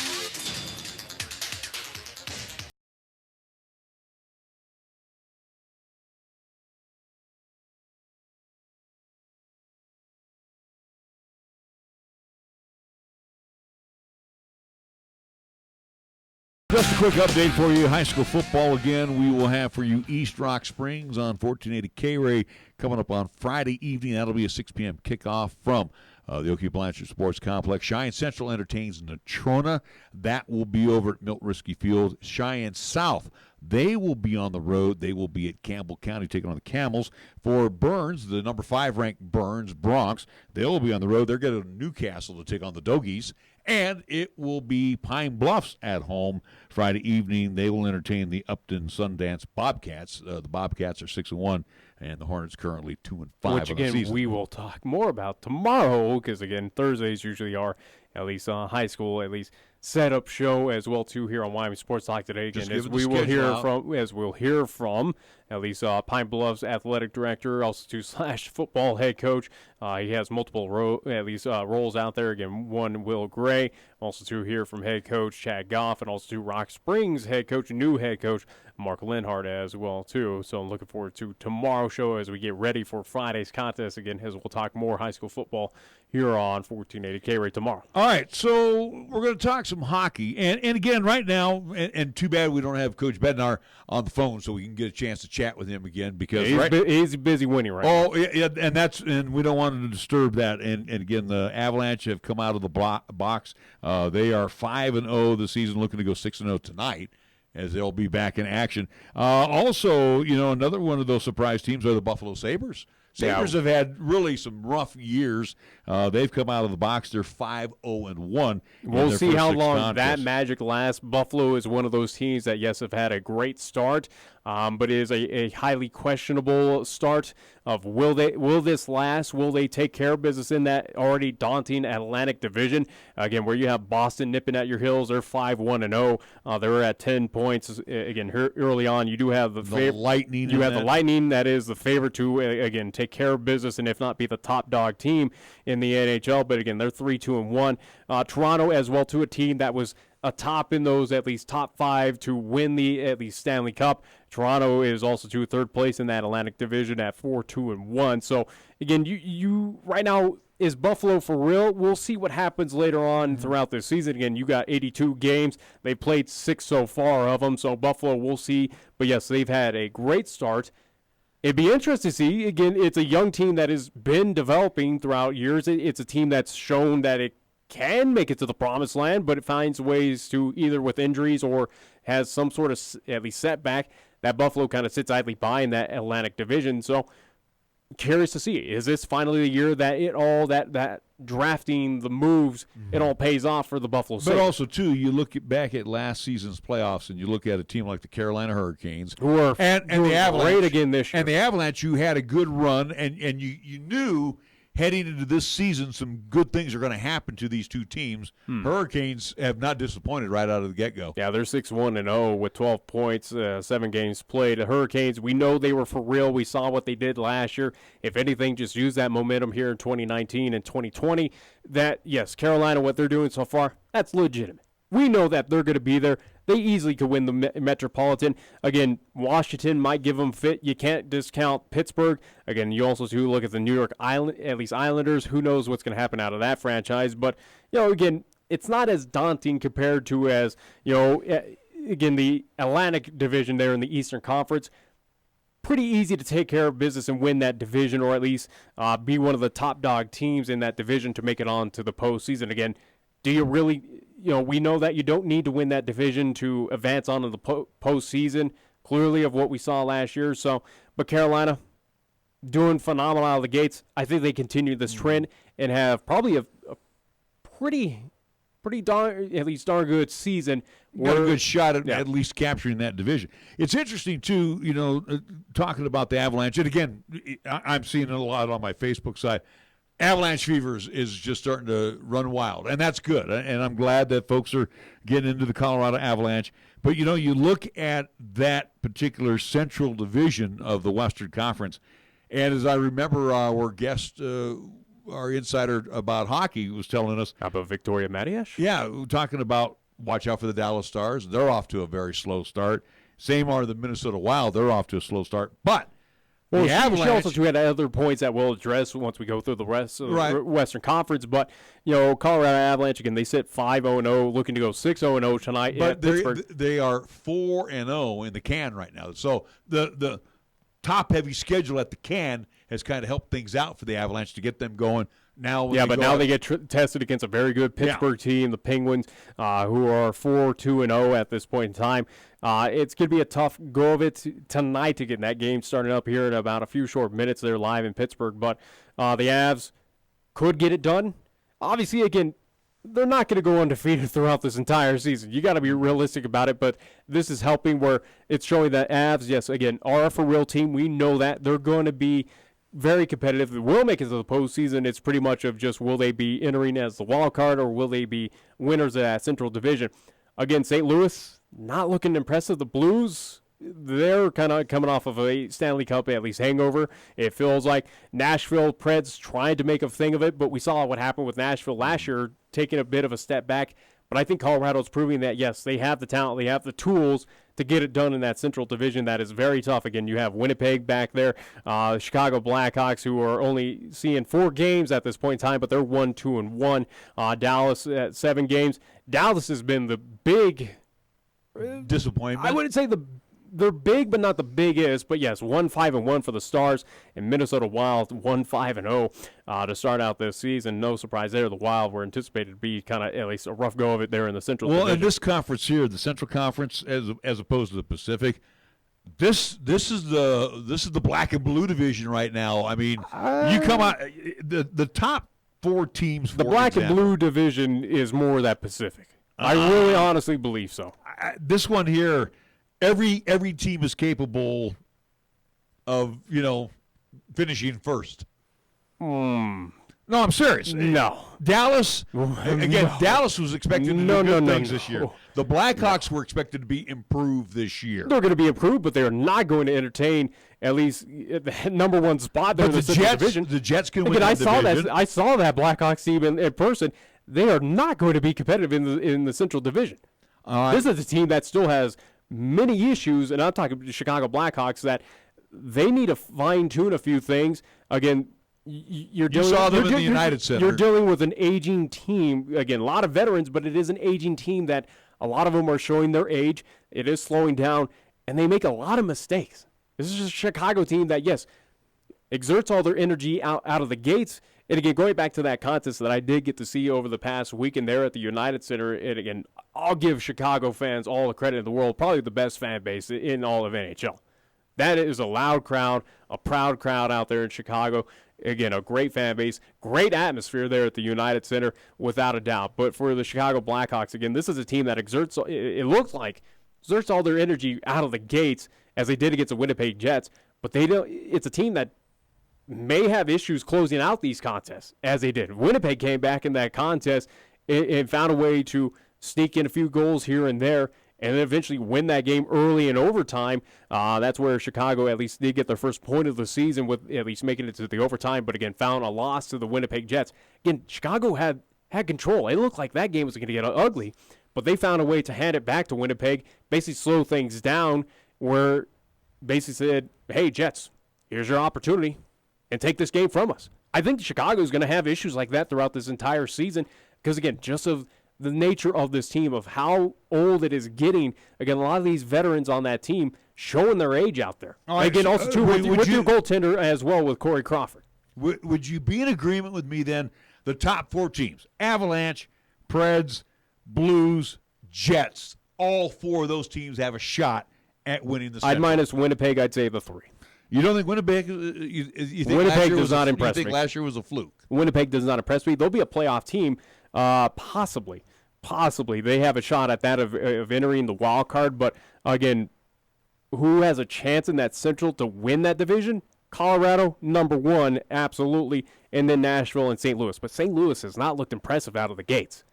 Just a quick update for you. High school football again. We will have for you East Rock Springs on 1480 KRAE coming up on Friday evening. That'll be a 6 p.m. kickoff from the Okie Blanchard Sports Complex. Cheyenne Central entertains Natrona. That will be over at Milt Risky Field. Cheyenne South, they will be on the road. They will be at Campbell County taking on the Camels. For Burns, the number 5 ranked Burns Bronx, they will be on the road. They're going to Newcastle to take on the Dogies. And it will be Pine Bluffs at home Friday evening. They will entertain the Upton Sundance Bobcats. The Bobcats are 6-1, and the Hornets currently 2-5 Which, on the again, season. we will talk more about tomorrow because, again, Thursdays usually are at least high school, at least setup show as well too here on Wyoming Sports Talk today. Again, as we'll hear from at least Pine Bluff's athletic director, also to / football head coach. He has multiple roles out there. Again, one Will Gray, also to hear from head coach Chad Goff, and also to Rock Springs head coach, new head coach Mark Linhart as well too. So I'm looking forward to tomorrow's show as we get ready for Friday's contest. Again, as we'll talk more high school football here on 1480 KRAE tomorrow. All right, so we're going to talk some hockey. And again, right now, and too bad we don't have Coach Bednar on the phone so we can get a chance to chat with him again because he's busy winning right now. Oh, yeah, and we don't want to disturb that. And again, the Avalanche have come out of the box. They are 5-0 this season, looking to go 6-0 tonight, as they'll be back in action. Also, another one of those surprise teams are the Buffalo Sabres. Sabres have had really some rough years. They've come out of the box. They're 5-0-1. We'll see how long that magic lasts. Buffalo is one of those teams that, yes, have had a great start, but it is a highly questionable start of will this last? Will they take care of business in that already daunting Atlantic Division? Again, where you have Boston nipping at your heels, they're 5-1-0. They're at 10 points. Again, early on, you do have the Lightning. You have the Lightning that is the favorite to, again, take care of business and if not be the top dog team in the NHL. But again, they're 3-2-1. Toronto as well, to a team that was a top in those at least top 5 to win the at least Stanley Cup. Toronto is also to third place in that Atlantic Division at 4-2-1. So again, you right now, is Buffalo for real? We'll see what happens later on throughout this season. Again, you got 82 games. They played 6 so far of them. So Buffalo, we'll see. But yes, they've had a great start. It'd be interesting to see. Again, it's a young team that has been developing throughout years. It's a team that's shown that it can make it to the promised land, but it finds ways to either with injuries or has some sort of at least setback. That Buffalo kind of sits idly by in that Atlantic Division. So curious to see, is this finally the year that it all that drafting the moves, it all pays off for the Buffalo Sabres? But also, too, you look back at last season's playoffs and you look at a team like the Carolina Hurricanes who are the Avalanche great again this year. And the Avalanche, you had a good run, and you knew heading into this season some good things are going to happen to these two teams. Hurricanes have not disappointed right out of the get-go. Yeah, they're 6-1-0 with 12 points, 7 games played. The Hurricanes, we know they were for real. We saw what they did last year. If anything, just use that momentum here in 2019 and 2020. That, yes, Carolina, what they're doing so far, that's legitimate. We know that they're going to be there. They easily could win the Metropolitan. Again, Washington might give them fit. You can't discount Pittsburgh. Again, you also do look at the New York Islanders. Who knows what's going to happen out of that franchise? But, again, it's not as daunting compared to as, again, the Atlantic Division there in the Eastern Conference. Pretty easy to take care of business and win that division, or at least be one of the top dog teams in that division to make it on to the postseason. Again, do you really... we know that you don't need to win that division to advance on to the postseason, clearly, of what we saw last year. So, but Carolina doing phenomenal out of the gates. I think they continue this trend and have probably a pretty darn good season. Got a good shot at least capturing that division. It's interesting, too, talking about the Avalanche. And again, I'm seeing it a lot on my Facebook side. Avalanche fever is just starting to run wild, and that's good. And I'm glad that folks are getting into the Colorado Avalanche. But, you look at that particular Central Division of the Western Conference, and as I remember our guest, our insider about hockey was telling us. How about Victoria Matiesh? Yeah, talking about watch out for the Dallas Stars. They're off to a very slow start. Same are the Minnesota Wild. They're off to a slow start. But Well, the Avalanche. She also had other points that we'll address once we go through the rest of the Western Conference. But, Colorado Avalanche, again, they sit 5-0-0, looking to go 6-0-0 tonight at Pittsburgh. They are 4-0 in the can right now. So the top-heavy schedule at the can has kind of helped things out for the Avalanche to get them going. Now they get tested against a very good Pittsburgh team, the Penguins, who are 4-2-0 at this point in time. It's going to be a tough go of it tonight to get that game started up here in about a few short minutes. They're live in Pittsburgh, but the Avs could get it done. Obviously, again, they're not going to go undefeated throughout this entire season. You got to be realistic about it, but this is helping where it's showing that Avs, yes, again, are a for-real team. We know that. They're going to be very competitive. They will make it to the postseason. It's pretty much of just will they be entering as the wild card or will they be winners of that Central Division. Again, St. Louis, not looking impressive. The Blues, they're kind of coming off of a Stanley Cup, at least hangover. It feels like Nashville Preds tried to make a thing of it, but we saw what happened with Nashville last year, taking a bit of a step back. But I think Colorado's proving that, yes, they have the talent, they have the tools to get it done in that Central Division that is very tough. Again, you have Winnipeg back there, Chicago Blackhawks, who are only seeing 4 games at this point in time, but they're 1-2-1. Dallas at 7 games. Dallas has been the big disappointment. I wouldn't say they're big, but not the biggest. But yes, 1-5-1 for the Stars, and Minnesota Wild 1-5-0 to start out this season. No surprise there. The Wild were anticipated to be kind of at least a rough go of it there in the Central Division. In this conference here, the Central Conference, as opposed to the Pacific, this is the black and blue division right now. I mean, you come out the top 4 teams. The black and blue division is more that Pacific. I really honestly believe so. This one here. Every team is capable of, finishing first. No, I'm serious. No. Dallas, again, No. Dallas was expected to do good things this year. The Blackhawks were expected to be improved this year. They're going to be improved, but they're not going to entertain at least the number 1 spot there in the Central Division. The Jets can win Again, the division. I saw that Blackhawks team in person. They are not going to be competitive in the Central Division. This is a team that still has many issues, and I'm talking the Chicago Blackhawks, that they need to fine-tune a few things. Again, you saw them in the United Center. You're dealing with an aging team. Again, a lot of veterans, but it is an aging team that a lot of them are showing their age. It is slowing down, and they make a lot of mistakes. This is a Chicago team that, yes, exerts all their energy out of the gates. And again, going back to that contest that I did get to see over the past weekend there at the United Center, and again, I'll give Chicago fans all the credit in the world, probably the best fan base in all of NHL. That is a loud crowd, a proud crowd out there in Chicago. Again, a great fan base, great atmosphere there at the United Center, without a doubt. But for the Chicago Blackhawks, again, this is a team that exerts all their energy out of the gates, as they did against the Winnipeg Jets. But they don't. It's a team that may have issues closing out these contests, as they did. Winnipeg came back in that contest and found a way to sneak in a few goals here and there, and then eventually win that game early in overtime. That's where Chicago at least did get their first point of the season, with at least making it to the overtime, but again, found a loss to the Winnipeg Jets. Again, Chicago had control. It looked like that game was going to get ugly, but they found a way to hand it back to Winnipeg, basically slow things down, where basically said, hey, Jets, here's your opportunity, and take this game from us. I think Chicago is going to have issues like that throughout this entire season because, again, just of the nature of this team, of how old it is getting. Again, a lot of these veterans on that team showing their age out there. Right, again, also, too, with your goaltender as well with Corey Crawford. Would you be in agreement with me then, the top 4 teams, Avalanche, Preds, Blues, Jets, all 4 of those teams have a shot at winning the Central? I'd minus Winnipeg, I'd say the 3. You don't think Winnipeg? You think Winnipeg does not impress me. You think last year was a fluke? Winnipeg does not impress me. They'll be a playoff team, possibly. They have a shot at that of entering the wild card. But again, who has a chance in that Central to win that division? Colorado, number 1, absolutely, and then Nashville and St. Louis. But St. Louis has not looked impressive out of the gates.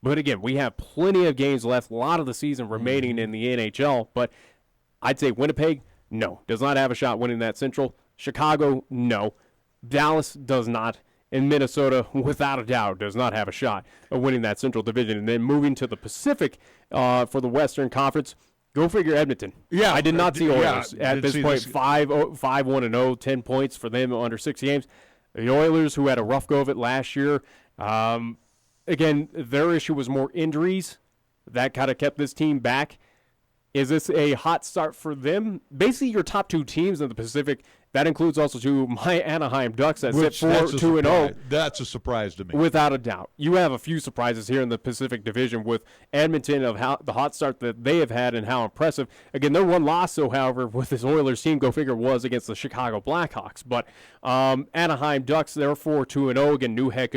But again, we have plenty of games left, a lot of the season remaining in the NHL. But I'd say Winnipeg, no, does not have a shot winning that Central. Chicago, no. Dallas does not. And Minnesota, without a doubt, does not have a shot of winning that Central Division. And then moving to the Pacific for the Western Conference, Go figure Edmonton. Yeah. I did not see Oilers yeah, at this point. 5-1-0, 10 points for them under 6 games. The Oilers, who had a rough go of it last year, again, their issue was more injuries. That kind of kept this team back. Is this a hot start for them? Basically, your top two teams in the Pacific, that includes also my Anaheim Ducks that sit 4-2-0. That's a surprise to me. Without a doubt. You have a few surprises here in the Pacific Division with Edmonton of how the hot start that they have had and how impressive. Again, their one loss, though, however, with this Oilers team, go figure, was against the Chicago Blackhawks. But Anaheim Ducks, they're 4-2-0. Again, new head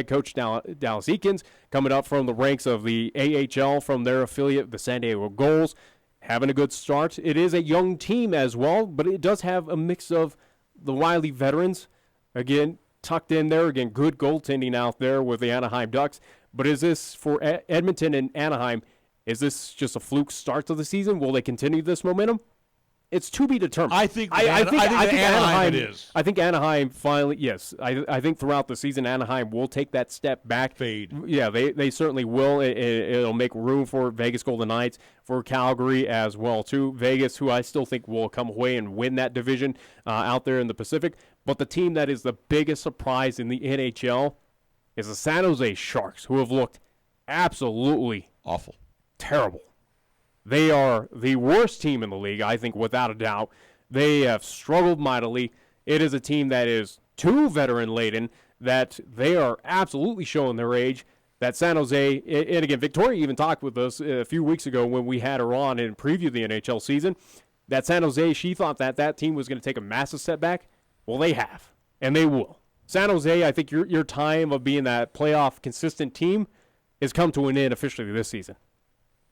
coach Dallas Eakins coming up from the ranks of the AHL from their affiliate, the San Diego Gulls. Having a good start. It is a young team as well, but it does have a mix of the wily veterans. Again, tucked in there. Again, good goaltending out there with the Anaheim Ducks. But is this for Edmonton and Anaheim, is this just a fluke start to the season? Will they continue this momentum? It's to be determined. I think Anaheim it is. I think Anaheim finally, yes. I think throughout the season, Anaheim will take that step back. Fade. Yeah, they certainly will. It'll make room for Vegas Golden Knights, for Calgary as well, too. Vegas, who I still think will come away and win that division out there in the Pacific. But the team that is the biggest surprise in the NHL is the San Jose Sharks, who have looked absolutely awful, terrible. They are the worst team in the league, I think, without a doubt. They have struggled mightily. It is a team that is too veteran-laden, that they are absolutely showing their age, that San Jose, and again, Victoria even talked with us a few weeks ago when we had her on and previewed the NHL season, that San Jose, she thought that team was going to take a massive setback. Well, they have, and they will. San Jose, I think your time of being that playoff consistent team has come to an end officially this season.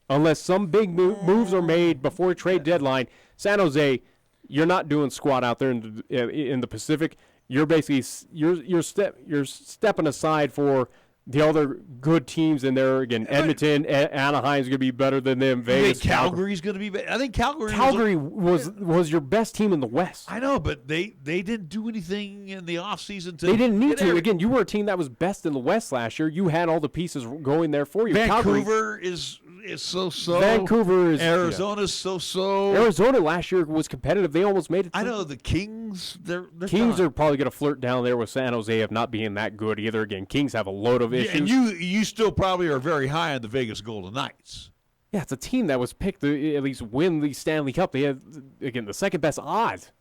Unless some big moves are made before trade deadline, San Jose, you're not doing squat out there in the Pacific. You're basically you're stepping aside for the other good teams in there. Again, Edmonton, Anaheim's going to be better than them. Vegas, Calgary's going to be better. I think Calgary was your best team in the West. I know, but they didn't do anything in the offseason. They didn't need to. Again, you were a team that was best in the West last year. You had all the pieces going there for you. Vancouver is so-so. Vancouver is Arizona's so-so. Arizona last year was competitive. They almost made it. I know the Kings. They're Kings done. are probably going to flirt down there with San Jose of not being that good either. Again, Kings have a load of issues. And you still probably are very high on the Vegas Golden Knights. Yeah, it's a team that was picked to at least win the Stanley Cup. They have, again, the second best odds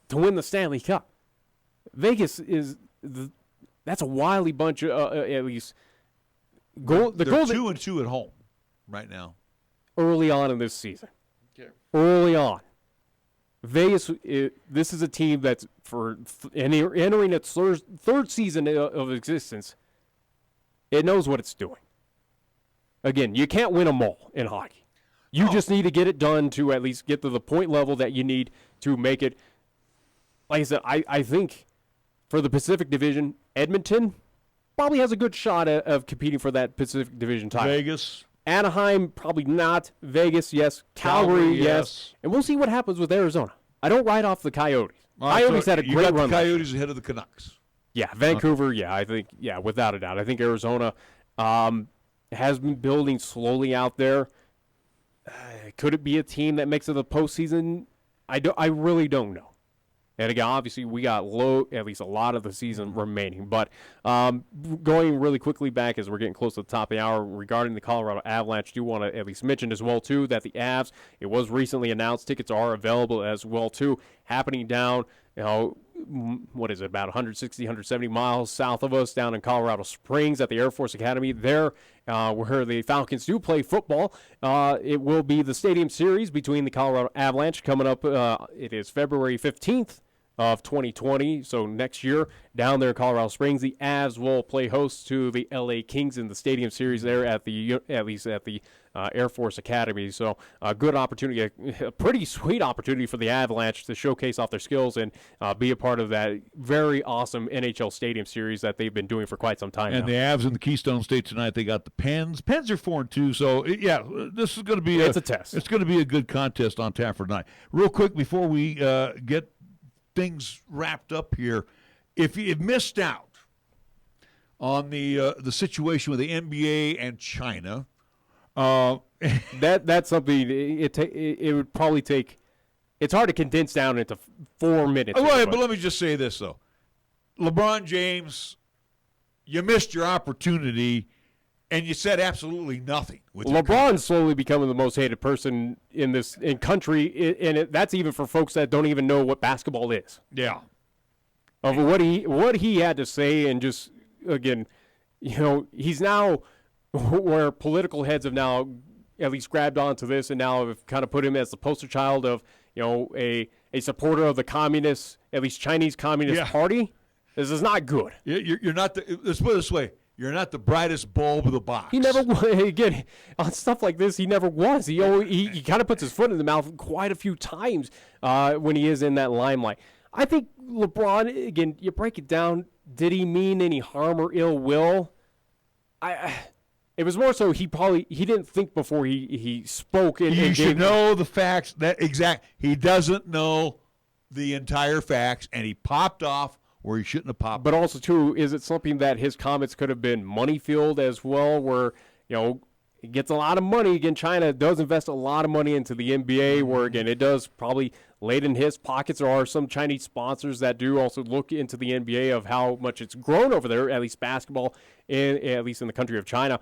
to win the Stanley Cup. Vegas that's a wily bunch of at least. They're 2-2 at home right now. Early on in this season. Okay. Early on. Vegas, this is a team that's entering its third season of existence. It knows what it's doing. Again, you can't win them all in hockey. You just need to get it done to at least get to the point level that you need to make it. Like I said, I think for the Pacific Division, Edmonton probably has a good shot of competing for that Pacific Division title. Vegas. Anaheim, probably not. Vegas, yes. Calgary, yes. And we'll see what happens with Arizona. I don't write off the Coyotes. Coyotes had a great run. You got the Coyotes ahead of the Canucks. Yeah, Vancouver, I think, without a doubt. I think Arizona has been building slowly out there. Could it be a team that makes it the postseason? I really don't know. And again, obviously, we got at least a lot of the season remaining. But going really quickly back as we're getting close to the top of the hour regarding the Colorado Avalanche, do want to at least mention as well, too, that the Avs, it was recently announced, tickets are available as well, too, happening down, what is it, about 160, 170 miles south of us down in Colorado Springs at the Air Force Academy. There, where the Falcons do play football, it will be the Stadium Series between the Colorado Avalanche coming up. It is February 15th. Of 2020, so next year down there in Colorado Springs, the Avs will play host to the LA Kings in the Stadium Series there at least at the Air Force Academy. So a good opportunity, a pretty sweet opportunity for the Avalanche to showcase off their skills and be a part of that very awesome NHL Stadium Series that they've been doing for quite some time. And now. the Avs in the Keystone State tonight, they got the Pens. Pens are 4-2, so this is going to be it's a test. It's going to be a good contest on tap for tonight. Real quick before we get things wrapped up here, if you've missed out on the situation with the NBA and China, That's something. It would probably take. It's hard to condense down into 4 minutes. But let me just say this though, LeBron James, you missed your opportunity, and you said absolutely nothing. With LeBron's slowly becoming the most hated person in country, and that's even for folks that don't even know what basketball is. Yeah. Of what he had to say, and just again, he's now where political heads have now at least grabbed onto this, and now have kind of put him as the poster child of a supporter of the communist, at least Chinese Communist Party. This is not good. You're not. Let's put it this way. You're not the brightest bulb of the box. He never, again, on stuff like this, he never was. He kind of puts his foot in the mouth quite a few times when he is in that limelight. I think LeBron, again, you break it down, did he mean any harm or ill will? It was more so he didn't think before he spoke. You should know the facts. He doesn't know the entire facts, and he popped off where he shouldn't have popped. But also, too, is it something that his comments could have been money-fueled as well, where, it gets a lot of money. Again, China does invest a lot of money into the NBA, where, again, it does probably laid in his pockets. There are some Chinese sponsors that do also look into the NBA of how much it's grown over there, at least basketball, at least in the country of China.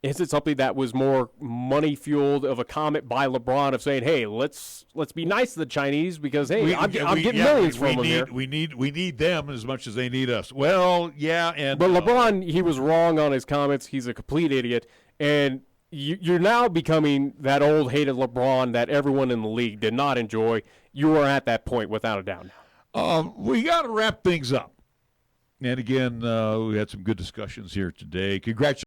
Is it something that was more money-fueled of a comment by LeBron of saying, hey, let's be nice to the Chinese because, hey, I'm getting millions from them here. We need them as much as they need us. Well, yeah. But LeBron, he was wrong on his comments. He's a complete idiot. And you're now becoming that old hated LeBron that everyone in the league did not enjoy. You are at that point without a doubt now. We got to wrap things up. And again, we had some good discussions here today. Congratulations.